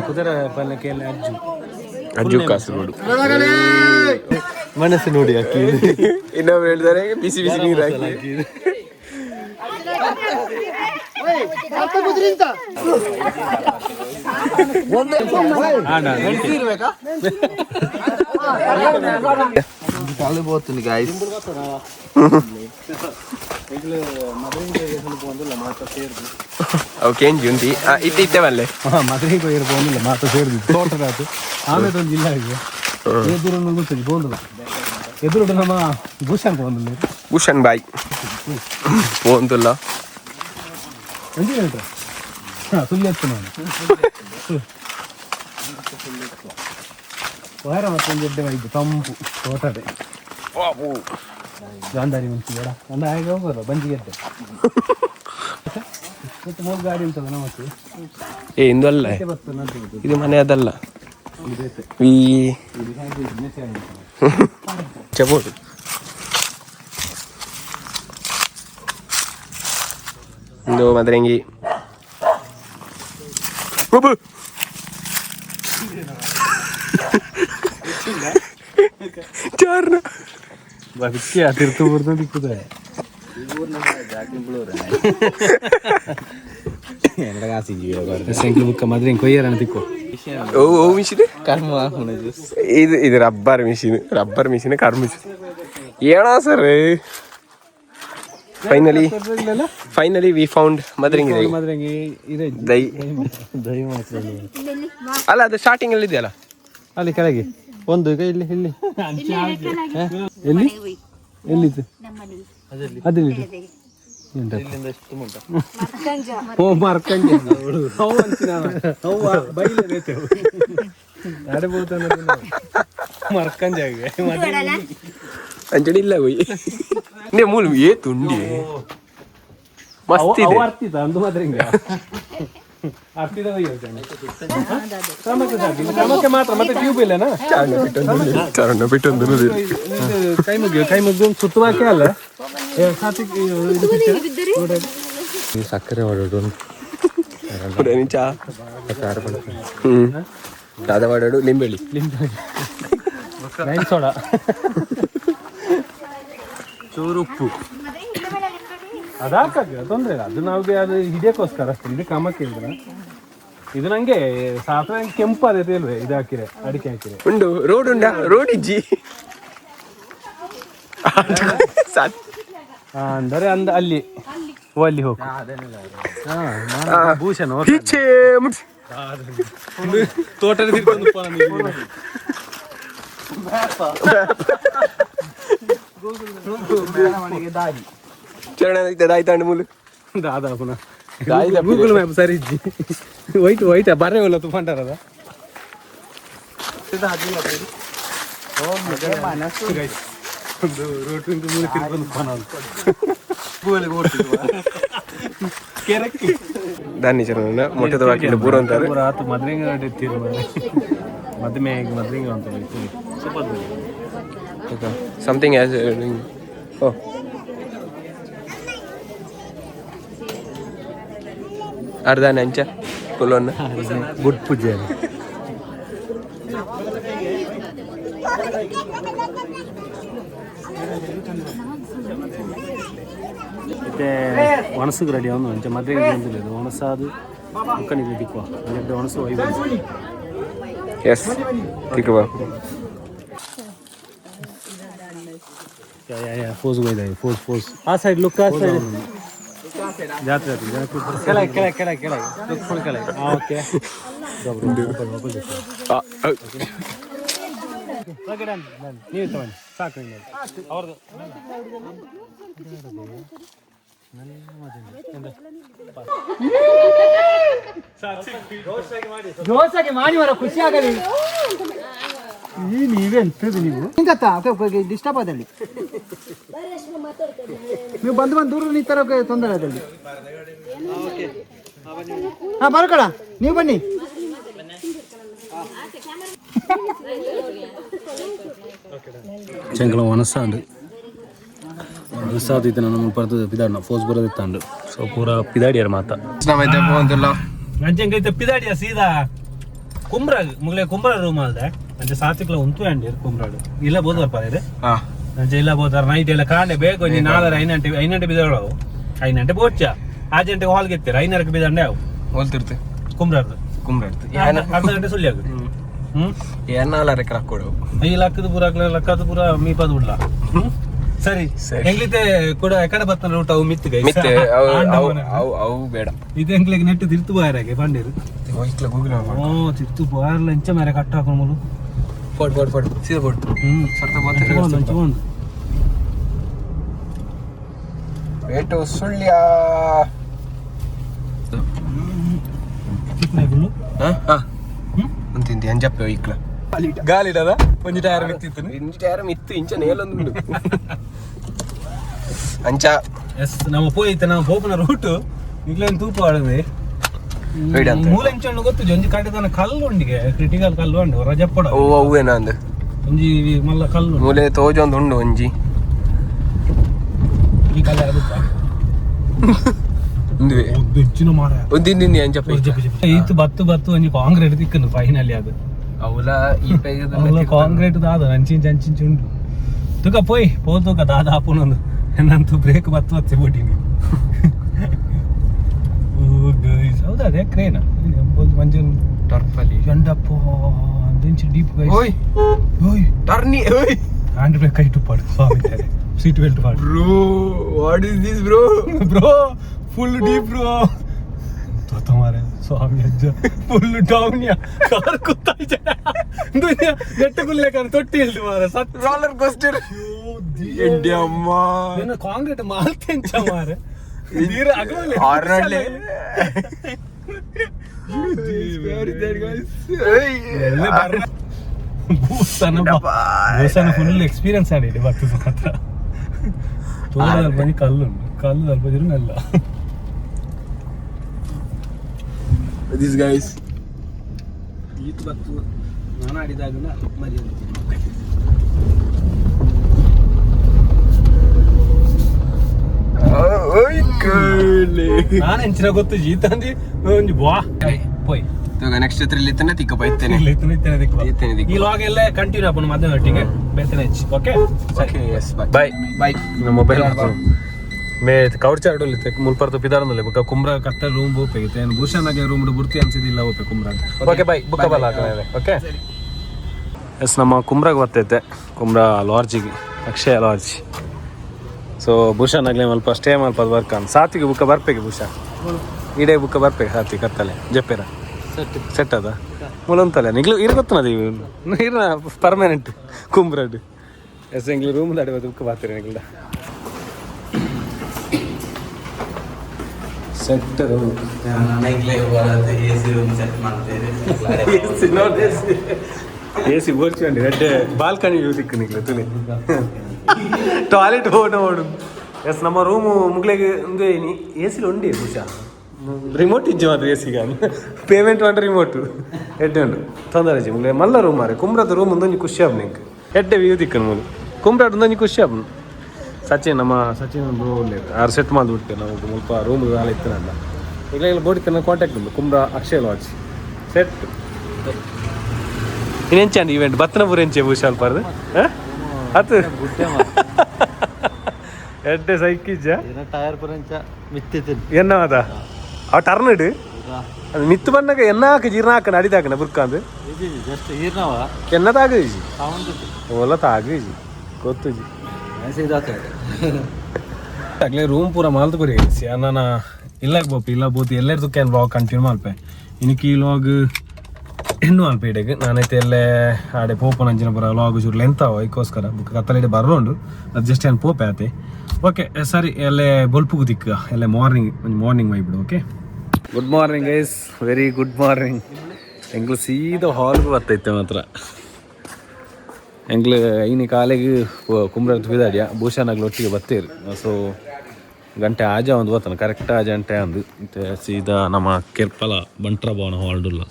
ಕುದರ ಪಲ್ಲಕ್ಕೆಲ್ಲ ಅಜ್ಜು ಅಜ್ಜು ಕಾಸರಗೋಡು ಮನಸ್ಸು ನೋಡಿ ಹಾಕಿ ಇನ್ನೊಬ್ರು ಹೇಳ್ತಾರೆ ಬಿಸಿ ಬಿಸಿ ನೀರು ಹಾಕಿ పోతుంది గాయస్. ಓಕೆ ಜುಂಟಿ ಇತ್ತೆ ಬಲ್ಲೆ ಮದುವೆಗೆ ಹೋಗಿರೋ ಬಂದಿಲ್ಲ ಮಾತು ಸೇರಿದ್ದು ತೋಟ ರಾತು ಆಮೇಲೆ ಒಂದು ಜಿಲ್ಲೆ ಆಗಿ ಎದುರು ಗೊತ್ತಿಲ್ಲ ಬೋಂದಿಲ್ಲ ಎದುರು ನಮ್ಮ ಭೂಷಣ್ ಬಂದಿಲ್ಲ ಭೂಷಣ್ ಬಾಯ್ ಪೋಂದುಲ್ಲ ಎಂಜಿ ಹೇಳ್ತಾರೆ ಹಾಂ ಸುಳ್ಳು ಎತ್ತು ನಾನು ವಾರ ಮತ್ತೊಂದು ಎಡ್ಡೆ ಇದ್ದು ತಂಪು ತೋಟದೆ ಗಾಂಧಾರಿ ಮುಂಚೆ ಬೇಡ ಒಂದು ಆಗ ಹೋಗೋದು ಬಂಜಿಗೆದ್ದೆ ಮತ್ತೆ ಮೂರು ಗಾಡಿ ಉಂಟಲ್ಲ ನಮಗೆ ಇಂದು ಅಲ್ಲ ಇದು ಮನೆ ಅದಲ್ಲ ಚಬೋದು ಒಂದು ಮದರಂಗಿ ಚಾರ್ನ ಬದುಕಿ ತಿರ್ತು ಬರ್ದು ದಿಕ್ಕುದೆ ಸಂಖ್ಯೆ ಬುಕ್ಕ ಮದ್ರೆ ಕೊಯ್ಯರ ತಿಕ್ಕು ಓ ಮಿಷಿನ್ ಇದು ರಬ್ಬರ್ ಮಿಷಿನ್ ಕರ್ಮ ಮಿಷಿನ್ ಏನ ಸರ್ ಫೈನಲಿ ವಿ ಫೌಂಡ್ ಮದ್ರಿಂಗಿ ದೈ ಅಲ್ಲ ಅದು ಸ್ಟಾರ್ಟಿಂಗ್ ಅಲ್ಲಿ ಇದೆಯಲ್ಲ ಅಲ್ಲಿ ಕೆಳಗೆ ಒಂದು ಇಲ್ಲಿ ಇಲ್ಲಿ ಎಲ್ಲಿ ಎಲ್ಲಿತ್ತು ಅದಿಲ್ಲಿ ಅಂಚಡಿ ಇಲ್ಲ ಹೋಯ್ ಮೂಲ ಏ ತುಂಡಿ ಮಸ್ತ್ ಇದೆ ಅಂದು ಮಾತ್ರ ಕ್ರಮಕ್ಕೆ ಮಾತ್ರ ಮತ್ತೆ ಟ್ಯೂಬ್ ಇಲ್ಲನಾ ಚರಣ ಬಿಟ್ಟೊಂದು ಕೈ ಮುಗಿ ಸುತ್ತವಾಕೆ ಅಲ್ಲ ಸಕ್ಕರೆ ಮಾಡೋದು ಚಾ ದಾದ ಮಾಡೋಡು ಲಿಂಬೆಳಿ ಸೋಡಾ ಚೂರು ಉಪ್ಪು ಅದಾಕಾಗ ತೊಂದರೆ ಇಲ್ಲ ಅದು ನಾವು ಅದು ಹಿಡಿಯೋಕ್ಕೋಸ್ಕರ ಅಷ್ಟೇ ಇದು ಕ್ರಮಕ್ಕೆ ಇದ್ರೆ ಇದು ನಂಗೆ ಸಾಸಿವೆ ಕೆಂಪು ಅದೇ ಇಲ್ವೇ ಇದು ಹಾಕಿರೆ ಅಡಿಕೆ ಹಾಕಿರೆ ಉಂಡು ರೋಡ್ ಉಂಡಾ ರೋಡ್ ಇಜ್ಜಿ ಅಂದರೆ ಅಲ್ಲಿ ಅಲ್ಲಿ ಹೋಗು ಭೂಷಣ ಪೀಚೆ ಮುಟ್ಸ್ ತೋಟದ ಚರಣ ದಾಯ್ತಾಂಡು ಮೂಲು ದಾದಾ ಪುನಃ ಗೂಗಲ್ ಮ್ಯಾಪ್ ಸರಿ ಇಜ್ಜಿ ವೈಟ್ ವೈಟ್ ಬರ್ರೆ ಒಲ್ಲ ತುಫಂಟಾರದ ಒಂದು ರೋಟಿಂದ ಮೂಲ ತಿರ್ಕೊಂಡು దాన్ని చరణ మొట్టದ వాకింದ ಬೂರ ಅಂತಾರೆ ರಾತ್ ಮದ್ರಿಂಗ ಎತ್ತಿರು ಮದ್ರಿಂಗ ಅಂತ ಸೂಪರ್ ಸಮಥಿಂಗ್ ಆಸ್ ಓ ಅರ್ಧ ನಂಚ ಕುಲೋನ್ನ ಗುಡ್ ಪೂಜೆ ಮತ್ತೆ ಒಣಸಿಗೆ ರೆಡಿ ಅವನು ಅಂಚೆ ಮದ್ರೆಗೆ ಬಂದಿಲ್ಲ ಒಣಸಾದು ಮುಕ್ಕನಿಗೆ ದಿಕ್ಕುವ ಅಂದ್ರೆ ಒಣಸು ಒಯ್ದು ಎಸ್ ತಿಕ್ಕುವ ಫೋಸ್ ಹೋಯ್ದಾವೆ ಫೋಸ್ ಆ ಸೈಡ್ ಲುಕ್ ಆ ಸೈಡ್ ಜಾತ್ರೆ ಕೆಳಗೆ ಕೆಳಗೆ ಕೆಳಗೆ ಕೆಳಗೆ ಲುಕ್ ಕೆಳಗೆ ಓಕೆ ನೀವು ತಗೊಂಡು ಸಾಕು ಅವ್ರದ್ದು ಜೋಸಾಗಿ ಮಾಡಿ ಮರ ಖುಷಿ ಆಗಲಿ ನೀವೆಂತದ್ದು ನೀವು ಡಿಸ್ಟರ್ಬ್ ಆದಲ್ಲಿ ನೀವು ಬಂದು ದೂರ ನಿಂತರ ತೊಂದರೆ ಆದಲ್ಲಿ ಹಾ ಬರ್ಕೊಳ ನೀವು ಬನ್ನಿ ചെങ്കള ഒണസാണ്ട് ഒണസാദിತ್ತು ನಮ್ಮ ಪರ್ದು ಪಿದಾಡ್ನ ಫೋಸ್ ಬರೋದಿತ್ತಾಂಡು ಸೊ ಪೂರ ಪಿದಾಡಿಯಾರ ಮಾತ ನಾವೈತೆ ಹೋಗಂತಿಲ್ಲ ಅಂಚೆಂಗೈತೆ ಪಿದಾಡಿಯ ಸೀದಾ ಕುಂಬ್ರಾಗ ಮುಗ್ಲೆ ಕುಂಬ್ರ ರೂಮ್ ಅಲ್ದೆ ಅಂಚೆ ಸಾತಿಕ್ಲ ಉಂಟು ಅಂಡಿ ಕುಂಬ್ರಾಡು ಇಲ್ಲ ಬೋದು ಬರ್ಪಾರೆ ಅಂಚೆ ಇಲ್ಲ ಬೋದಾರ ನೈಟ್ ಎಲ್ಲ ಕಾಂಡೆ ಬೇಕು ಒಂಜಿ 4 ಬಿದಾಡವು 5 ಗಂಟೆ ಬೋಚ್ಚ 6 ಗಂಟೆಗೆ ಹಾಲ್ಗೆ ಎತ್ತೀರ 5 ಬಿದಾಂಡೆ ಅವು ಹೋಲ್ತಿರ್ತೆ ಕುಂಬ್ರಾರ್ದು ಅರ್ಧ ಗಂಟೆ ಸುಳ್ಳಿ ಆಗುತ್ತೆ ಏನಾಲಾರೆ ಕ್ರಾಕ್ ಕೊಡು ಈ ಲಕ್ಕದ ಪೂರ ಮೀಪದ ಬಿಡ್ಲ ಸರಿ ಹೆಂಗ್ಲಿತೆ ಕೂಡ ಎಕಡೆ ಬರ್ತಾನೆ ಊಟ ಅವು ಮಿತ್ತಿಗೆ ಅವು ಬೇಡ ಇದು ಹೆಂಗ್ಲಿಗೆ ನೆಟ್ಟು ತಿರ್ತು ಬಾಯರಾಗೆ ಬಂದಿರು ಗೂಗಲ್ ಓ ತಿರ್ತು ಬಾಯರ್ಲ ಇಂಚ ಮೇರೆ ಕಟ್ಟ ಹಾಕೊಂಡು ಫೋಡ್ ಸೀದಾ ಫೋಡ್ ಒಂದು ವೇಟು ಸುಳ್ಯ ಅಂತಿಂತಿ ಅಂಜಪ್ಪ ಇಕ್ಲ ಗಾಲಿಡದ ಒಂಜಿ ಟೈರ್ ಮಿತ್ತಿತ್ತು ಟೈರ್ ಮಿತ್ತು ಇಂಚ ನೇಲೊಂದು ಅಂಚ ಎಸ್ ನಮ್ಮ ಪೋಯಿತ ನಾವು ಹೋಪನ ರೂಟು ಈಗಲೇನು ತೂಪ ಆಡದೆ ಮೂಲ ಇಂಚಣ್ಣು ಗೊತ್ತು ಒಂಜಿ ಕಟ್ಟದನ ಕಲ್ಲು ಉಂಡಿಗೆ ಕ್ರಿಟಿಕಲ್ ಕಲ್ಲು ಉಂಡು ರಜಪ್ಪಡ ಓ ಅವೇನ ಅಂದ ಒಂಜಿ ಮಲ್ಲ ಕಲ್ಲು ಮೂಲೆ ತೋಜೊಂದು ಉಂಡು ಒಂಜಿ ಈ ಕಲ್ಲು ಯಾರದಪ್ಪ ಬೆಚ್ಚಿನ ಮಾರ ಒಂದಿಂದಿ ಅಂಜಪ್ಪ ಈತು ಬತ್ತು ಒಂಜಿ ಕಾಂಕ್ರೀಟ್ ತಿಕ್ಕನು ಫೈನಲಿ ಅದು ಅವಲ ಈ ಕಾಂಕ್ರೀಟ್ ದಾದ ಅಂಚಿಂಚು ಉಂಟು ತುಕ ಪೋಯ್ ಪೋತುಕ ದಾದ ಆಪುನೊಂದು ನಂತು ಬ್ರೇಕ್ ಬತ್ತು ಬಿಟ್ಟಿನಿ ಹೌದಾ ಅದೇ ಕ್ರೇನ ಮಂಜನ್ ಟರ್ಪಲಿ ಗಂಡಪ್ಪ ಅಂಚಿ ಡೀಪ್ ಓಯ್ ಓಯ್ ಟರ್ನಿ ಓಯ್ ಹ್ಯಾಂಡ್ ಬ್ರೇಕ್ ಕೈ ಟುಪ್ಪಾಡು ಸ್ವಾಮಿ ಸೀಟ್ ಬೆಲ್ಟ್ ಮಾಡು bro what is this bro full deep bro ತೋತ ಮಾರೆ ಸ್ವಾಮಿ ಅಜ್ಜ ಫುಲ್ ಡೌನ್ ಯಾ ಕಾರ್ ಕುತ್ತಾಯಿ ದುನಿಯಾ ನೆಟ್ಟ ಗುಲ್ಲೆ ಕಾರ್ ತೊಟ್ಟಿ ಇಲ್ದು ಮಾರೆ ಸತ್ ರೋಲರ್ ಕೋಸ್ಟರ್ ಎಂಡಿ ಅಮ್ಮ ಏನು ಕಾಂಕ್ರೀಟ್ ಮಾಲ್ತೆಂಚ ಮಾರೆ ನೀರು ಅಗಲೇ ಆರ್ನಡ್ಲೆ ಭೂಸನ ಫುಲ್ ಎಕ್ಸ್ಪೀರಿಯನ್ಸ್ ಆಡಿದೆ ಬತ್ತು ಮಾತ್ರ ತೋಟದಲ್ಲಿ ಬಂದು ಕಲ್ಲು ಸ್ವಲ್ಪ ತಿರುಗಲ್ಲ ದಿಸ್ ಗೈಸ್ ಈತು ಬತ್ತು ನಾನು ಆಡಿದಾಗ ಮಜಾ ನಾನು ಹೆಂಚಿನ ಗೊತ್ತು ಜೀತಂದಿ ಒಂಜಿ ಬಾ ಪೋಯ್ ನೆಕ್ಸ್ಟ್ ಹತ್ರ ಇಲ್ಲಿತ್ತನೆ ತಿಕ್ಕ ಬೈತೇನೆ ಈ ಲಾಗ್ ಎಲ್ಲ ಕಂಟಿನ್ಯೂ ಆಪನು ಮಧ್ಯಾಹ್ನ ಒಟ್ಟಿಗೆ ಬೇತನೆ ಹೆಚ್ಚು ಓಕೆ ಓಕೆ ಎಸ್ ಬಾಯ್ ಬಾಯ್ ನಮ್ಮ ಮೊಬೈಲ್ ಮೇ ಕವರ್ ಚಾರ್ಡ್ ಅಲ್ಲಿ ಮುಲ್ಪರ್ತು ಪಿದಾರನಲ್ಲಿ ಬುಕ್ಕ ಕುಂಬ್ರ ಕಟ್ಟ ರೂಮ್ ಬೋಪೇಗಿತ್ತೆ ಭೂಷಣಗೆ ರೂಮ್ ಬುರ್ತಿ ಅನ್ಸಿದಿಲ್ಲ ಓಪೆ ಕುಂಬ್ರ ಓಕೆ ಬಾಯ್ ಬುಕ್ಕ ಬಲ್ಲ ಓಕೆ ಎಸ್ ನಮ್ಮ ಕುಂಬ್ರಾಗ ಬರ್ತೈತೆ ಕುಂಬ್ರ ಲಾಡ್ಜಿಗೆ ಅಕ್ಷಯ ಲಾಡ್ಜ್ ಸೊ ಭೂಷಣ್ ಆಗಲಿ ಮಲ್ಪ ಸ್ಟೇ ಮಲ್ಪದು ಬರ್ಕಾನ್ ಸಾತ್ವಿಗೆ ಬುಕ್ಕ ಬರ್ಬೇಕು ಭೂಷಣ್ ಇಡೇ ಬುಕ್ಕ ಬರ್ಬೇಕು ಸಾತ್ವಿಗೆ ಕತ್ತಲೆ ಜಪ್ಪೇರ ಸೆಟ್ ಅದ ಮುಲಂತಲೆ ನಿಗ್ಲು ಇರ್ಗೊತ್ತನದು ಇರ್ನ ಪರ್ಮನೆಂಟ್ ಕುಂಬ್ರಡ್ ಎಸ್ ಎಂಗ್ಲಿ ರೂಮ್ ದಾಡಿ ಬುಕ್ಕ ಬರ್ತೀರಿ ನಿಗ್ಲ ಸೆಟ್ AC ಬೋರ್ಚಂಡಿ ರೆಡ್ ಬಾಲ್ಕನಿ ವ್ಯೂ ಸಿಕ್ಕ ನಿಗ್ಲ ತುಲಿ ಟಾಯ್ಲೆಟ್ ಓಡು ಎಸ್ ನಮ್ಮ ರೂಮು ಮುಗ್ಲೆಗೆ ಒಂದು AC ಉಂಡಿ ಭೂಷಾ ರಿಮೋಟ್ ಇಜ್ಜೆ ಮಾತ್ರ AC ಗಾನಿ ಪೇಮೆಂಟ್ ಮಾಡಿ ರಿಮೋಟ್ ಎಡ್ಡೆ ಉಂಡು ತೊಂದರೆ ಇಜ್ಜೆ ಮುಗ್ಲೆ ಮಲ್ಲ ರೂಮ್ ಮಾರೆ ಕುಂಬ್ರದ ರೂಮ್ ಒಂದೊಂದು ಖುಷಿ ಆಬ್ ನಿಂಗೆ ಎಡ್ಡೆ ವ್ಯೂ ದಿಕ್ಕನು ಮೂಲು ಕುಂಬ್ರಾಡ್ ಒಂದೊಂದು ಖುಷಿ ಆಬ್ ನಮ್ಮ ಸಚಿನ್ ಬ್ರೋ ಒಳ್ಳೆ ಆರು ಸೆಟ್ ಮಾಡಿಬಿಟ್ಟೆ ನಾವು ಸ್ವಲ್ಪ ರೂಮ್ ನಾಳೆ ಇತ್ತು ಅಂತ ಈಗ ಬೋಡಿತ್ತು ಕಾಂಟ್ಯಾಕ್ಟ್ ಉಂಟು ಕುಂಬ್ರಾ ಅಕ್ಷಯ ಲಾಡ್ಜ್ ಸೆಟ್ ಇನ್ನೆಂಚಂడి ఈవెంట్ బత్తనపూర్ ఎంచే భూషాల్ పర్దు అత్ ఎడ్డే సైకిజా ಟೈರ್ ಪರಂಚ ಮಿತ್ತಿತ್ತು ಎನ್ನವಾದ ಅವ ಟರ್ನಡ್ ಅದು ಮಿತ್ತು ಬಂದಾಗ ಎನ್ನಾಕ ಜೀರ್ನಾಕ ನಡಿದಾಕನ ಬುರ್ಕಾಂದು ಜಸ್ಟ್ ಈರ್ನವ ಎನ್ನದಾಗ ಈಜಿ ಓಲ ತಾಗ ಈಜಿ ಗೊತ್ತುಜಿ ಆಗ್ಲೇ ರೂಮ್ ಪೂರ ಮಾಲ್ತು ಬರೀ ನಾನು ಇಲ್ಲಕ್ಕೆ ಬೋಪಿ ಇಲ್ಲ ಬೋತಿ ಎಲ್ಲರದು ಕ್ಯಾನ್ ಬ್ಲಾಗ್ ಕಂಟಿನ್ಯೂ ಮಲ್ಪೆ ಇನ್ನಕ್ಕೆ ಈ ಲಾಗ್ ಇನ್ನೂ ಅಲ್ಪ ಇಡೆಗೆ ನಾನೈತೆ ಎಲ್ಲೇ ಆಡೆ ಪೋಪನ ಅಂಜಿನ ಪುರ ಲಾಗ್ ಚೂರು ಲೆಂತಾವ ಅದಕ್ಕೋಸ್ಕರ ಬುಕ್ ಕತ್ತಲಿಡೆ ಬರೋಂಡು ಅದು ಜಸ್ಟ್ ಏನು ಪೋಪೆ ಆತೆ ಓಕೆ ಸರಿ ಎಲ್ಲೇ ಬೊಲ್ಪುಗು ದಿಕ್ಕ ಎಲ್ಲೇ ಮಾರ್ನಿಂಗ್ ಮೈಬಿಡು okay good morning guys very good morning ಎಂಗ್ಲು ಸೀದಾ ಹಾಲ್ಗೆ ಬರ್ತೈತೆ ಮಾತ್ರ ಎಂಗ್ಲು ಐನಿ ಕಾಲೆಗೆ ಕುಂಬ್ರ ತುಗಿದಾಡಿಯ ಭೂಷಣಾಗ್ಲು ಒಟ್ಟಿಗೆ ಬತ್ತೇರು ಸೊ ಗಂಟೆ ಆಜ ಒಂದು ಬರ್ತಾನೆ ಕರೆಕ್ಟ್ ಆಜ ಗಂಟೆ ಅಂದು ಮತ್ತೆ ಸೀದಾ ನಮ್ಮ ಕೆರ್ಪಲ ಬಂಟ್ರ ಭವನ ಹಾಲ್ಡುಲ್ಲ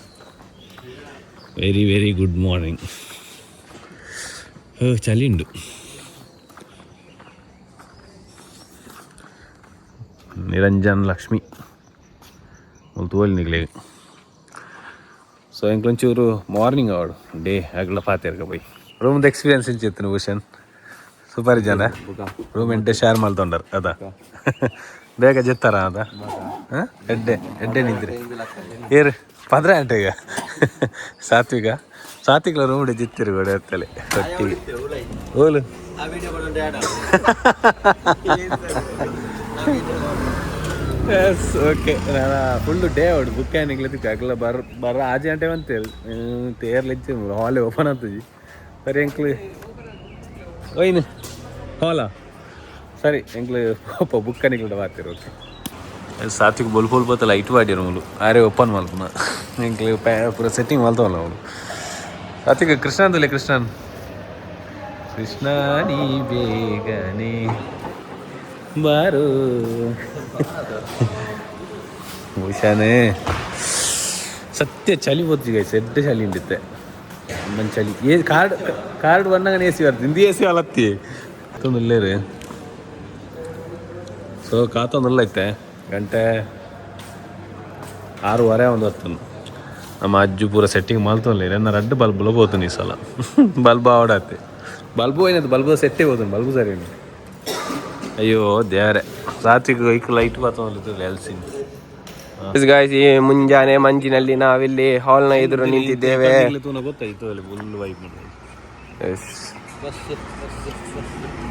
ವೆರಿ ವೆರಿ ಗುಡ್ ಮಾರ್ನಿಂಗ್ ಚಳಿ ಉಂಡು ನಿರಂಜನ್ ಲಕ್ಷ್ಮಿ ತೋಲ್ ನಿಗ್ಲೆ ಸೊ ಇಂಕೊಂಚೂರು ಮಾರ್ನಿಂಗ್ ಆವಡು ಡೇ ಆಗಲ ಪಾತೇರ್ಗ ಬೈ ರೂಮ್ದು ಎಕ್ಸ್ಪೀರಿಯನ್ಸ್ ಇಂಚಿತ್ತು ಭೂಷಣ್ ಸೂಪರ್ ಜನ ರೂಮ್ ಎಂಟೆ ಶೇರ್ ಮಾಡ್ತೊಂಡರ್ ಅದ ಬೇಗ ಜೆತ್ತಾರ ಅದ ಎಡ್ಡೆ ನಿಂತ್ರಿ ಏರು ಪಂದ್ರ ಗಂಟೆಗ ಸಾತ್ವಿಕ ರೂಮ್ ಜಿತ್ತಿರು ಗೋಡೆ ಹೊತ್ತಲೆ ಒಟ್ಟಿಗೆ ಓಲು ಎಸ್ ಓಕೆ ನಾನು ಫುಲ್ಲು ಡೇ ಔಟ್ ಬುಕ್ ನಿಗ್ಲತ್ತಿತ್ತು ಆಗಲ್ಲ ಬರ ಆಜೆ ಗಂಟೆ ಬಂತೇಳಿ ತೇರ್ಲಿಚ್ಚಿ ಹಾಲೆ ಓಪನ್ ಆಗ್ತದೆ ಸರಿ ಎಂಕ್ಲು ಒಯ್ನು ಹಾಲಾ ಸರಿ ಎಂಕ್ಲು ಬುಕ್ಕ ನಿಗ್ಲಡ ಬರ್ತೀರಿ ಓಕೆ ಸಾತ್ವಿಕ್ ಬೊಲ್ ಬತ್ತ ಲೈಟ್ ಮಾಡಿರು ಮೂಲು ಆರೆ ಓಪನ್ ಮಲ್ಪನ ಎಂಕ್ಲು ಪೂರ ಸೆಟ್ಟಿಂಗ್ ಮಲ್ತವಲ್ಲ ಅವನು ಸಾತ್ವಿಕ ಕೃಷ್ಣಂದಲ್ಲೇ ಕೃಷ್ಣ ನೀ ಬೇಗನೆ ಬಾರು ಭೂಷಣೇ ಸತ್ಯ ಚಳಿ ಬೊತ್ತಿಗೆ ಸೆಡ್ಡ ಚಳಿ ಉಂಡಿತ್ತೆ ಮಂచి ಚಳಿ ಕಾರ್ಡ್ ಬಂದಾಗ AC ಬರ್ತದೆ ಹಿಂದಿ AC ಅಲತ್ತಿ ತೊಂದಿಲ್ಲೇರಿ ಸೊ ಕಾತೊಂದಲ್ಲ ಐತೆ ಗಂಟೆ 6:30 ಒಂದು ಹೊತ್ತು ನಮ್ಮ ಅಜ್ಜು ಪೂರ ಸೆಟ್ಟಿಂಗ್ ಮಾಲ್ತೊಂದಿಲ್ಲ ನನ್ನ ರಡ್ಡು ಬಲ್ಬುಲ ಹೋಗ್ತಾನೆ ಈ ಸಲ ಬಲ್ಬ್ ಆವಡಾತೆ ಬಲ್ಬು ಏನದು ಬಲ್ಬು ಸೆಟ್ಟೇ ಹೋದನು ಬಲ್ಬು ಸರಿ ಅಯ್ಯೋ ದೇವರೇ ರಾತ್ರಿಗೆ ಐಕ್ ಲೈಟ್ ಬರ್ತದೆ ಎಲ್ಸಿನ್ ಗಾಯ್ಸ್ ಈ ಮುಂಜಾನೆ ಮಂಜಿನಲ್ಲಿ ನಾವಿಲ್ಲಿ ಹಾಲ್ನ ಎದುರು ನಿಂತಿದ್ದೇವೆ ಗೊತ್ತಾಯ್ತು ಅಲ್ಲಿ ಫುಲ್ ವೈಪ್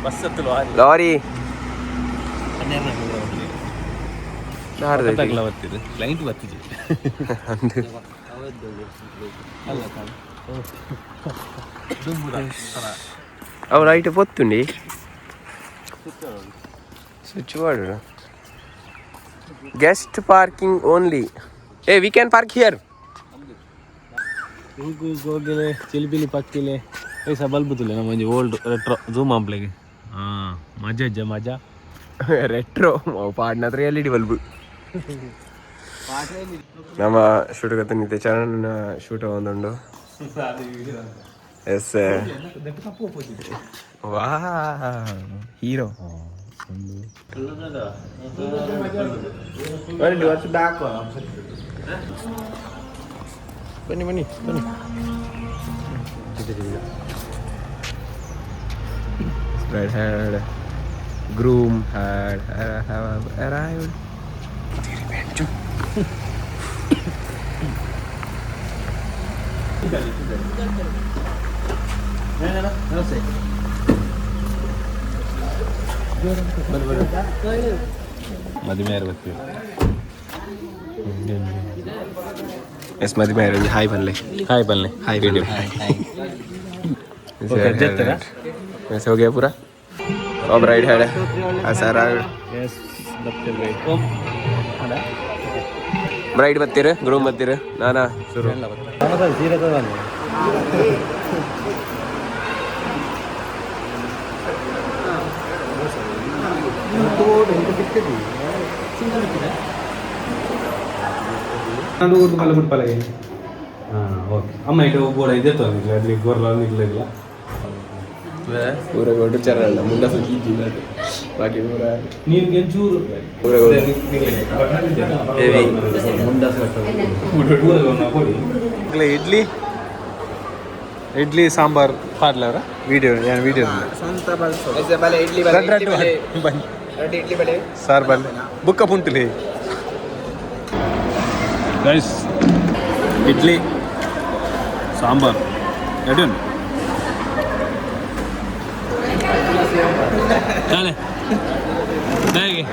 ಬಸ್ ಲಾರಿ ಬರ್ತಿದೆ ಕ್ಲೈಂಟ್ ಬರ್ತಿದೆ ಅವು ಲೈಟ್ పొత్తుండి switch board guest parking only ఏ వీ క్యాన్ పార్క్ హియర్ ಹೋಗಿಲೆ ಚಿಲಿಪಿಲಿ ಪಕ್ಕಿಲೆ ಪೈಸಾ ಬಲ್ಬುತ್ತಿಲ್ಲ ನಮ್ಮ ಒಂಜಿ ಓಲ್ಡ್ ರೆಟ್ರೋ ಝೂಮ್ ಆಂಪ್ಲೆಗೆ ಮಜಾ ರೆಟ್ರೋ ಪಾಡ್ನ ಹತ್ರ LED ಬಲ್ಬ್ ನಮ್ಮ ಶೂಟ್ ಕತೆ ನಿಂತೆ ಚರಣ್ ಶೂಟ್ ಒಂದುಂಡು ಎಸ್ ವಾ ಹೀರೋ ಬನ್ನಿ Bride had groom had arrived. ಮದುವೆ ಬರ್ತೀವಿ ಎಸ್ ಮದುವೆ ಹಾಯ್ ಬನ್ನಿ ಹಾಯ್ ಬನ್ನಿ हाय वीडियो ऐसे हो गया पूरा अब राइड है सारा ब्राइड बत्तीर ग्रूम बत्तीर नाना शुरू ఓకే అమ్మ ఇటు కూడా ఇదే తోంది అది గొర్రెలు నిట్లేట్లా पूरा गोटू चरण मुंडा सुखी बाकी पूरा ನೀನು ಗೆಂಚೂರು पूरा ಇಡ್ಲಿ ಇಡ್ಲಿ ಸಾಂಬಾರ್ ಪಾಡ್ಲವರ ವಿಡಿಯೋ ಏನು ವಿಡಿಯೋ ಸಾರ್ ಬಲ್ಲೆ ಬುಕ್ಕ ಪುಂಟುಲಿ ಗೈಸ್ ಇಡ್ಲಿ ಸಾಂಬಾರ್ ಎಡನ್ ಚಾಲೆ ಹೇಗೆ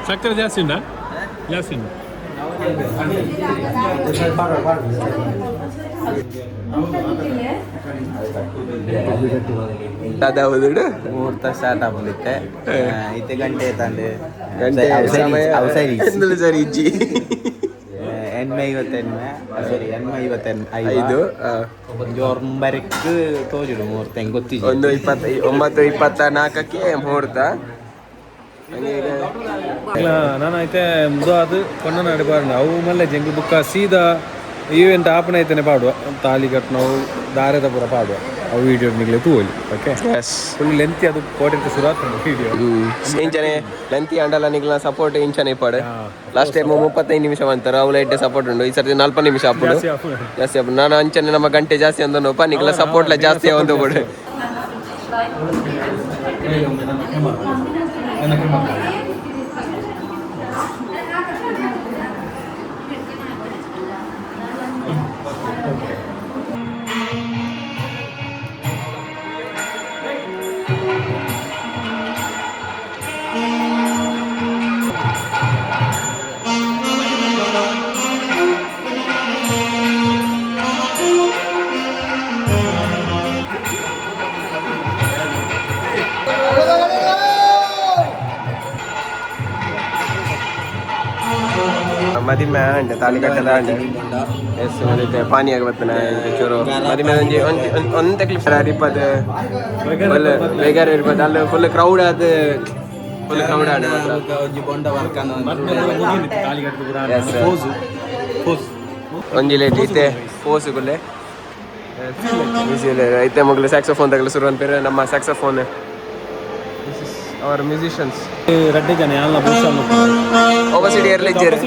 ಸಕ್ಕರೆ ಜಾಸ್ತಿ ಉಂಟಾ ಜಾಸ್ತಿ ಉಂಟು दादा उदुडु ಮುಹೂರ್ತ ಸ್ಟಾರ್ಟ್ ಆಗ್ಬಿಡುತ್ತೆ ಐತೆ ಗಂಟೆ ತಂದೆ ಗಂಟೆ ಸಮಯ ಎಂದಲು ಸರಿ ಇಜ್ಜಿ ಎಣ್ಣೆ ಇವತ್ತೆಣ್ಣೆ ಸರಿ ಎಣ್ಣೆ ಐದು ಒಂಬರಕ್ಕೆ ತೋಜಿಡು ಮುಹೂರ್ತ ಹೆಂಗೆ ಗೊತ್ತಿಲ್ಲ ಒಂದು 9:24ಕ್ಕೆ ಮುಹೂರ್ತ ನಾನೈತೆ ಮುದು ಅದು ಕೊಂಡ ನಾಡಿ ಬಾರ ಅವು ಮಲ್ಲೆ ಜಂಗಿ ಬುಕ್ಕ ಸೀದಾ ಈವೆಂಟ್ ಆಪಣ ಐತೇನೆ ಪಾಡುವ ತಾಲಿ ಕಟ್ ನಾವು ದಾರದ ಪೂರ ಪಾಡುವ ಅವು ವಿಡಿಯೋ ನಿಗ್ಲೆ ತೂಲಿ ಓಕೆ ಫುಲ್ ಲೆಂತಿ ಅದು ಕೋಟೆ ಶುರುವಾತ ವಿಡಿಯೋ ಇಂಚನೆ ಲೆಂತಿ ಅಂಡಲ ನಿಗ್ಲ ಸಪೋರ್ಟ್ ಇಂಚನೆ ಇಪ್ಪಾಡು ಲಾಸ್ಟ್ ಟೈಮ್ 35 ನಿಮಿಷ ಅಂತಾರೆ ಅವು ಲೈಟ್ ಸಪೋರ್ಟ್ ಉಂಡು ಈ ಸರ್ತಿ 40 ನಿಮಿಷ ಹಾಪುಡು ಜಾಸ್ತಿ ಹಾಪುಡು ನಾನು ಅಂಚನೆ ನಮ್ಮ ಗಂಟೆ ಜಾಸ್ತಿ ಅಂದನಪ್ಪ ನಿಗ್ಲ ಸಪೋರ್ಟ್ಲ ಜಾಸ್ತಿ ಒಂದು ಕೊಡು ಮದಿಮೆ ಅಂಡೆ ತಾಳಿ ಕಟ್ಟದ ಅಂಡೆ ಎಸ್ ಮತ್ತೆ ಪಾನಿ ಆಗಿ ಬರ್ತಾನೆ ಚೂರು ಮದಿಮೆ ಒಂದೇ ಕ್ಲಿಪ್ ಇಪ್ಪತ್ತು ಬೇಗ ಇರ್ಬೋದು ಅಲ್ಲಿ ಫುಲ್ ಕ್ರೌಡ್ ಆದ ಫುಲ್ ಕ್ರೌಡ್ ಆಡ ಒಂಜಿಲೆ ಐತೆ ಪೋಸುಗುಲ್ಲೆ ಐತೆ ಮಗ್ಲು ಸ್ಯಾಕ್ಸೋಫೋನ್ ತಗಲು ಶುರು ಅಂತಾರೆ ನಮ್ಮ ಸ್ಯಾಕ್ಸೋಫೋನ್ ಅವರ್ ಮ್ಯೂಸಿಷಿಯನ್ಸ್ ರೆಡ್ಡಿ ಜನ ಎಲ್ಲ ಒಪಸಿಟಿ ಇರ್ಲಿಜ್ಜೇರು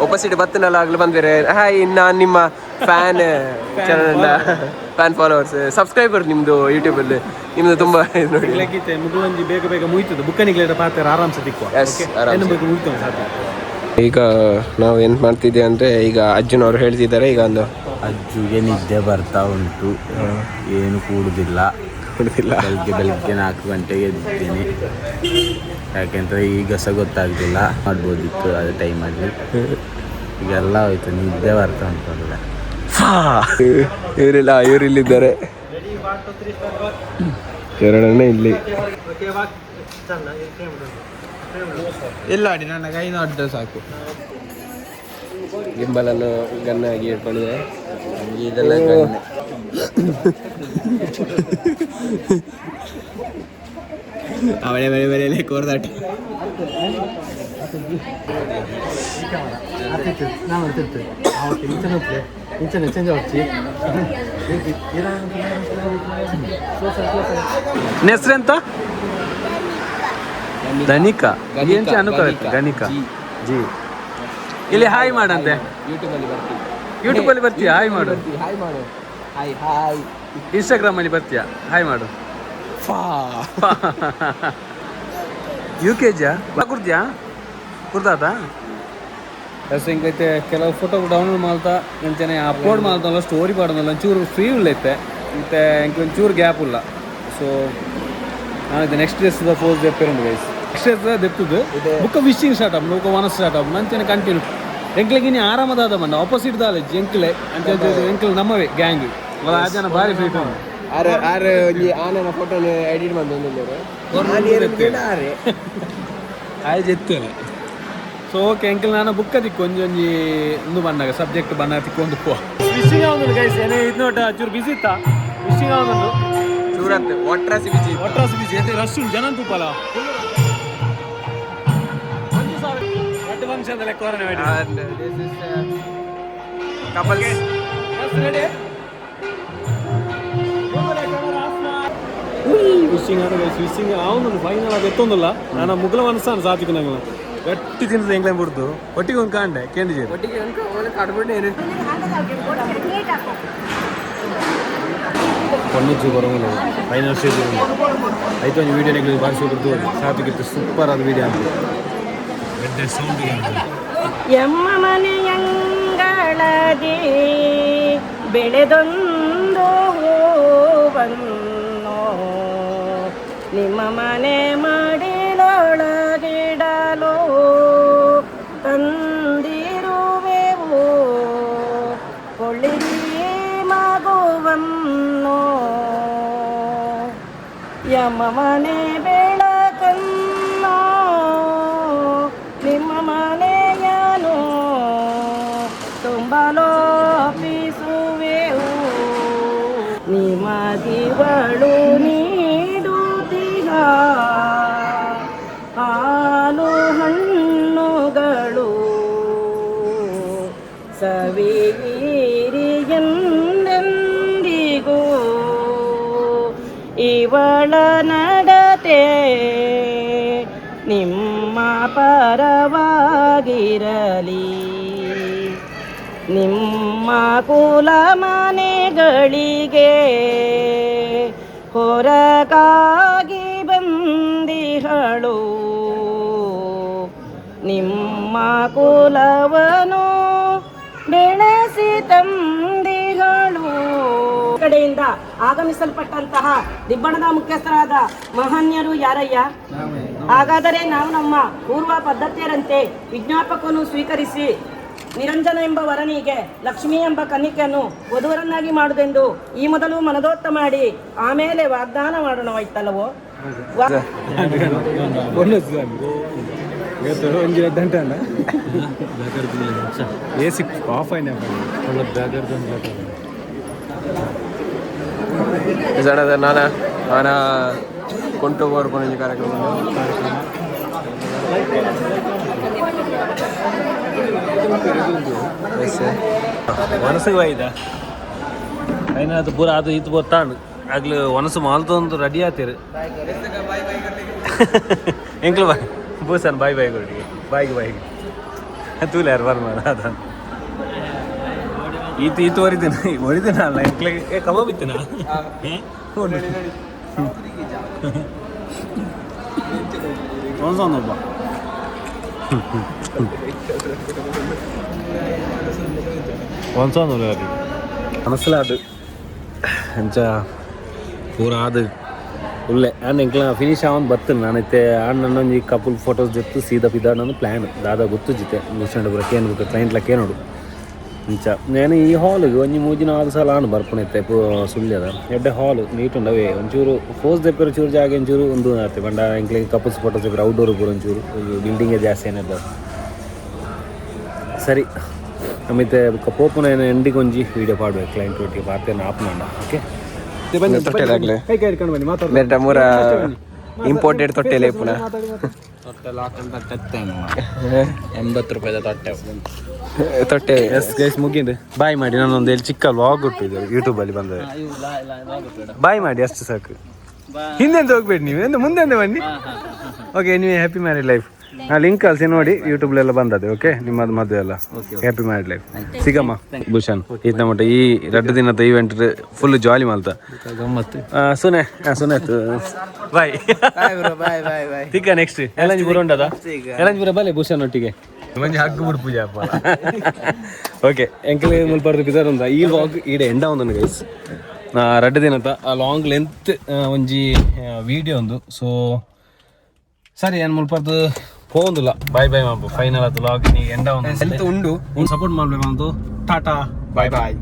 ಒಪಸಿಟಿ ಬತ್ತನಲ್ಲ ಆಗ್ಲು ಬಂದಿರೆ ಹಾಯ್ ನಾನು ನಿಮ್ಮ fan channel fan followers subscriber ನಿಮ್ಮದು ಯೂಟ್ಯೂಬಲ್ಲಿ ನಿಮ್ಮದು ತುಂಬ ನೋಡಿ ಮುಗುವಂಜಿ ಬೇಗ ಬೇಗ ಮುಯ್ತದೆ ಬುಕ್ಕನಿಗ್ಲೇಟ ಪಾತ್ರ ಆರಾಮ್ಸೆ ತಿಕ್ಕುವ ಈಗ ನಾವು ಏನು ಮಾಡ್ತಿದ್ದೇವೆ ಅಂದರೆ ಈಗ ಅಜ್ಜನವ್ರು ಹೇಳ್ತಿದ್ದಾರೆ ಈಗ ಒಂದು ಅಜ್ಜುಗೆ ನಿದ್ದೆ ಬರ್ತಾ ಉಂಟು ಏನು ಕೂಡುದಿಲ್ಲ ಬೆಳಗ್ಗೆ 4 ಗಂಟೆಗೆ ಎದ್ದಿದ್ದೀನಿ ಯಾಕೆಂದರೆ ಈಗ ಸಹ ಗೊತ್ತಾಗ್ತಿಲ್ಲ ಮಾಡ್ಬೋದಿತ್ತು ಅದು ಟೈಮಲ್ಲಿ ಈಗೆಲ್ಲ ಹೋಯ್ತು ನಿದ್ದೆ ಬರ್ತಾ ಉಂಟಲ್ಲ ಇವರಿಲ್ಲಿದ್ದಾರೆ ಎರಡಣ್ಣ ಇಲ್ಲಿ ಇಲ್ಲ ಅಡಿ ನನ್ನ ಕೈ ನೋಡಿದ್ರೆ ಸಾಕು ಗಿಂಬಲನ್ನು ಗನ್ನಾಗಿ ಇಟ್ಕೊಂಡಿದೆ ಇದೆಲ್ಲ ಅವಳೆ ಬರೆ ಬರೆಯಲ್ಲೇ ಕೋರ್ದಾಟ ಹೆಸರೆಂತ ಧನಿಕ ಗಣಿಕ ಜಿ ಇಲ್ಲಿ ಹಾಯ್ ಮಾಡಂತೆ ಯೂಟ್ಯೂಬಲ್ಲಿ ಬರ್ತೀಯ ಹಾಯ್ ಮಾಡು ಇನ್ಸ್ಟಾಗ್ರಾಮಲ್ಲಿ ಬರ್ತೀಯ ಹಾಯ್ ಮಾಡು UKG ಕುರ್ದ್ಯಾ ಕುರ್ದಾತ ಹಿಂಗೈತೆ ಕೆಲವು ಫೋಟೋ ಡೌನ್ಲೋಡ್ ಮಾಡ್ತಾ ಮುಂಚೆನೆ ಅಪ್ಲೋಡ್ ಮಾಡ್ದಲ್ಲ ಸ್ಟೋರಿ ಮಾಡೋದಲ್ಲ ಒಂಚೂರು ಫ್ರೀ ಉಳ್ಳೈತೆ ಮತ್ತು ಎಂಕ್ ಒಂಚೂರು ಗ್ಯಾಪ್ ಇಲ್ಲ. ಸೊ ನಾನು ನೆಕ್ಸ್ಟ್ ಡೇಸ್ ಫೋರ್ಸ್ ದೆಪ್ಪೇರುಂಡು ಗೈಸ್. ನೆಕ್ಸ್ಟ್ ಡೇಸ್ ದೆಪ್ಪುದು ಬುಕ್ಕ ವಿಶಿಂಗ್ ಸ್ಟಾರ್ಟ್ ಅಪ್ ನೂಕ ಒನಸ್ ಸ್ಟಾರ್ಟ್ ಅಪ್ ನಂಚನೆ ಕಂಟಿನ್ಯೂ ಎಂಕ್ಲೆಗಿನಿ ಆರಾಮದಾದ ಮಣ್ಣ ಆಪೋಸಿಟ್ ದಾಲೇಜ್ ಎಂಕ್ಲೆ ಅಂತ ಎಂಕ್ಲೆ ನಮ್ಮವೇ ಗ್ಯಾಂಗ್ ಆ ಜನ ಭಾರಿ ಫೀಟ್ ಆರು ಒಂಜಿ ಆನೆನ ಫೋಟೋನ ಎಡಿಟ್ ಮಾಡ್ತಾರೆ ಆಯ್ತು ಎತ್ತೇನೆ. ಸೊ ಓಕೆ ಎಂಕಲ್ ನಾನು ಬುಕ್ಕ ತಿಕ್ಕು ಒಂಜಿ ಒಂದು ಬಂದಾಗ ಸಬ್ಜೆಕ್ಟ್ ಬಣ್ಣ ತಿಕ್ಕೊಂಡು ಪೋ ಫಿಶಿಂಗ್ ಆಗುದು ಗೈಸ್. ಏನೇ ಇದು ನೋಟ ಚೂರು ಬಿಸಿ ಇತ್ತಾ ಫಿಶಿಂಗ್ ಆಗುದು ಚೂರಂತ ಒಟ್ರಾಸಿ ಬಿಜಿ ಎಂತ ರಶ್ ಉಂಟು ಜನ ತೂಪಲ್ಲ ಎರಡು ಫಂಕ್ಷನ್ ಲೆಕ್ಕ ಕಪಲ್ಸ್ ಫಿಶಿಂಗ್ ಆದ ಫಿಶಿಂಗ್ ಅವನು ಫೈನಲ್ ಅದು ಎತ್ತೊಂದಿಲ್ಲ ನಾನು ಮುಗ್ಲ ಮನಸ್ಸಾನು ಸಾತಿಕ್ ನಂಗೆ ಗಟ್ಟಿ ತಿನ್ನದು ಹೆಂಗ್ಲೇ ಬಿಡ್ದು ಒಟ್ಟಿಗೆ ಒಂದು ಕಾಂಡೆ ಕೇಂದ್ರ ಒಟ್ಟಿಗೆ ಕಡ್ಬಿಟ್ಟು ಕೊನ್ನಿಚ್ಚು ಬರೋಂಗಿಲ್ಲ ಫೈನಲ್ ಸ್ಟೇಜ್ ಆಯ್ತು ಒಂದು ವೀಡಿಯೋ ನೆಗ್ಲಿ ಭಾರಿ ಸೂಪರ್ ಸಾತಿಗಿತ್ತು ಸೂಪರ್ ಆದ ವೀಡಿಯೋ ಅಂತ ಗಡ್ಡೆ ಸೌಂಡ್ ಎಮ್ಮ ಮನೆಯಂಗಳದಿ ಬೆಳೆದೊಂದು ಹೂವನ್ನು ನಿಮ್ಮ ಮನೆ ಮಾಡಿಲೊಳಗಿಡಲು ತಂದಿರುವೆವು ಕೊಳ್ಳಿರಿ ಮಗುವನ್ನು ಯಮ್ಮ ಮನೆ ಬೆಳಕನ್ನು ನಿಮ್ಮ ಮನೆಯನು ತುಂಬಲೋಪಿಸುವೆವು ನಿಮ್ಮ ದಿವಳು ನೀಡುತ್ತಿಹ ಹಾಲು ಹಣ್ಣುಗಳು ಸವಿಯಿರಿ ಎಂದೆಂದಿಗೂ ಇವಳ ನಡತೆ ನಿಮ್ಮ ಪರವಾಗಿರಲಿ ನಿಮ್ಮ ಕುಲ ಮನೆಗಳಿಗೆ ಹೊರಗಾಗಿ ಬಂದಿಹಳು ನಿಮ್ಮ ಕುಲವನು ಬೆಳೆಸಿ ತಂದಿಹಳು. ಕಡೆಯಿಂದ ಆಗಮಿಸಲ್ಪಟ್ಟಂತಹ ದಿಬ್ಬಣದ ಮುಖ್ಯಸ್ಥರಾದ ಮಹನೀಯರು ಯಾರಯ್ಯ? ಹಾಗಾದರೆ ನಾವು ನಮ್ಮ ಪೂರ್ವ ಪದ್ಧತಿಯರಂತೆ ವಿಜ್ಞಾಪಕವನ್ನು ಸ್ವೀಕರಿಸಿ ನಿರಂಜನ ಎಂಬ ವರನಿಗೆ ಲಕ್ಷ್ಮಿ ಎಂಬ ಕನ್ನಿಕೆಯನ್ನು ವಧುವರನ್ನಾಗಿ ಮಾಡುವುದೆಂದು ಈ ಮೊದಲು ಮನದೋತ್ತ ಮಾಡಿ ಆಮೇಲೆ ವಾಗ್ದಾನ ಮಾಡೋಣವಾಯ್ತಲ್ಲವೋ? ನಾನು ಕೊಂಟು ಬರ್ಕೊಂಡು ಕಾರ್ಯಕ್ರಮ ಒನಸಿಗೆ ಹೋಯ್ದ ಐನಾದು ಪೂರ ಅದು ಇದು ಗೊತ್ತಾಂಡು ಆಗ್ಲು ಒನಸು ಮಾಲ್ತೊಂದು ರೆಡಿ ಆತೀರು ಎಂಕ್ಲು ಬಾಯ್ ಬೂಸನ್ ಬಾಯ್ ಬಾಯ್ ಕೊಡಿ ಬಾಯ್ಗೆ ತೂಲೆ ಯಾರು ಬರ್ಮಾಡ ಅದ ಈತು ಹೊಡಿತೀನಿ ಅಲ್ಲ ಎಂಕ್ಲಿಗೆ ಕಬಾಬ್ ಇತ್ತಿನ ಒಬ್ಬ ಒಂದ್ಸೊಂದು ಮನಸ್ಸಿಲಾದು ಎಂಚ ಪೂರ ಅದು ಉಳ್ಳೆ ನಾನು ಎಂಕ್ಲ ಫಿನಿಶ್ ಆವನ್ ಬರ್ತೇನೆ ನಾನೈತೆ ನನ್ನೊಂದು ಕಪಲ್ ಫೋಟೋಸ್ ಜೊತೆ ಸೀದಾ ಪಿದ ನನ್ನ ಪ್ಲ್ಯಾನ್ ದಾದ ಗೊತ್ತು ಜಿತೆ ಮುಗಿಸ್ಕೊಂಡು ಬರೋಕೆ ಏನು ಬೇಕು ಕ್ಲೈಂಟ್ಲಕ್ಕೆ ನೋಡು ಇಂಚ ನಾನು ಈ ಹಾಲಿಗೆ ಒಂಜಿ 3-4 ಸಲ ಆನು ಬರ್ಪಣೈತೆ ಸುಳ್ಳಿ ಅದ ಎಡ್ಡೆ ಹಾಲು ನೀಟ್ ಉಂಡವೇ ಒಂಚೂರು ಫೋರ್ಸ್ ದೆಪ್ಪರು ಚೂರು ಜಾಗ ಒಂಚೂರು ಒಂದು ಆಯ್ತು ಬಂಡ ಎಂಕ್ಲಿಗೆ ಕಪಲ್ಸ್ ಫೋಟೋಸ್ ಇಬ್ಬರು ಔಟ್ಡೋರ್ ಪೂರ ಒಂಚೂರು ಬಿಲ್ಡಿಂಗೇ ಜಾಸ್ತಿ ಏನಿದ್ದ ಸರಿ ನಮ್ಮೈತೆ ಪೋಪುನ ಎಂಡಿಗೆ ಒಂಜಿ ವೀಡಿಯೋ ಪಾಡ್ಬೇಕು ಕ್ಲೈಂಟ್ ಒಟ್ಟಿಗೆ ಪಾರ್ತೇನೆ ಆಪ್ನಂಡ ಓಕೆ ಕೈ ಹಿಡ್ಕೊಂಡು ಬನ್ನಿ ಮಾತಾಡ್ತಾರೆ ಮೂರ ಇಂಪೋರ್ಟೆಡ್ ತೊಟ್ಟೆಲೆ ಪುನಃ ತೊಟ್ಟೆ ಎಸ್ ಗೈಸ್ ಮುಗಿಂದು ಬಾಯ್ ಮಾಡಿ ನಾನೊಂದು ಎಲ್ಲಿ ಚಿಕ್ಕ ವ್ಲಾಗ್ ಕೊಟ್ಟಿದ್ದೆ ಯೂಟ್ಯೂಬಲ್ಲಿ ಬಂದ ಬಾಯ್ ಮಾಡಿ ಅಷ್ಟು ಸಾಕು ಹಿಂದೆಂತ ಹೋಗ್ಬೇಡಿ ನೀವು ಮುಂದೆ ಬನ್ನಿ ಓಕೆ ನೀವು ಹ್ಯಾಪಿ ಮ್ಯಾರಿಡ್ ಲೈಫ್ ನಾ ಲಿಂಕ್ ಕಳಿಸಿ ನೋಡಿ ಯೂಟ್ಯೂಬ್ಲೆಲ್ಲ ಬಂದದೆ ಓಕೆ ನಿಮ್ಮದು ಮದುವೆ ಎಲ್ಲ ಹ್ಯಾಪಿ ಮ್ಯಾರಿಡ್ ಲೈಫ್ ಸಿಗಮ್ಮ ಭೂಷಣ್ ಈತ ಮಟ್ಟ ಈ 2 ದಿನದ ಈವೆಂಟ್ ಫುಲ್ ಜಾಲಿ ಮಾಲ್ತ ಸುನೆ ಬಾಯ್ ತಿಕ್ಕ ನೆಕ್ಸ್ಟ್ ಎಲ್ಲಂಜಿ ಪೂರ ಉಂಟದ ಎಲ್ಲಂಜಿ ಪೂರ ಬಲೆ ಭೂಷಣ್ ಒಟ್ಟಿಗೆ ಮಂಜಿ ಹಗ್ಗು ಬಿಡು ಪೂಜೆ ಅಪ್ಪ ಓಕೆ ಎಂಕಲ್ ಮುಲ್ಪರ್ದು ಬಿದಾರ ಈ ವ್ಲಾಗ್ ಈಡೆ ಎಂಡ ಒಂದನ್ನು ಗೈಸ್ ರಡ್ಡು ದಿನದ ಲಾಂಗ್ ಲೆಂತ್ ಒಂಜಿ ವಿಡಿಯೋ ಒಂದು. ಸೊ ಸರಿ ಏನು ಮುಲ್ಪದ್ದು ಹೋಗುದಿಲ್ಲ. ಬಾಯ್ ಬಾಯ್ ಮಾಪು ಫೈನಲ್ ಅದು ಲಾಗ್ ಎಂಡ ಒಂದು ಉಂಡು ಸಪೋರ್ಟ್ ಮಾಡ್ಬೇಕು ಟಾಟಾ ಬಾಯ್ ಬಾಯ್.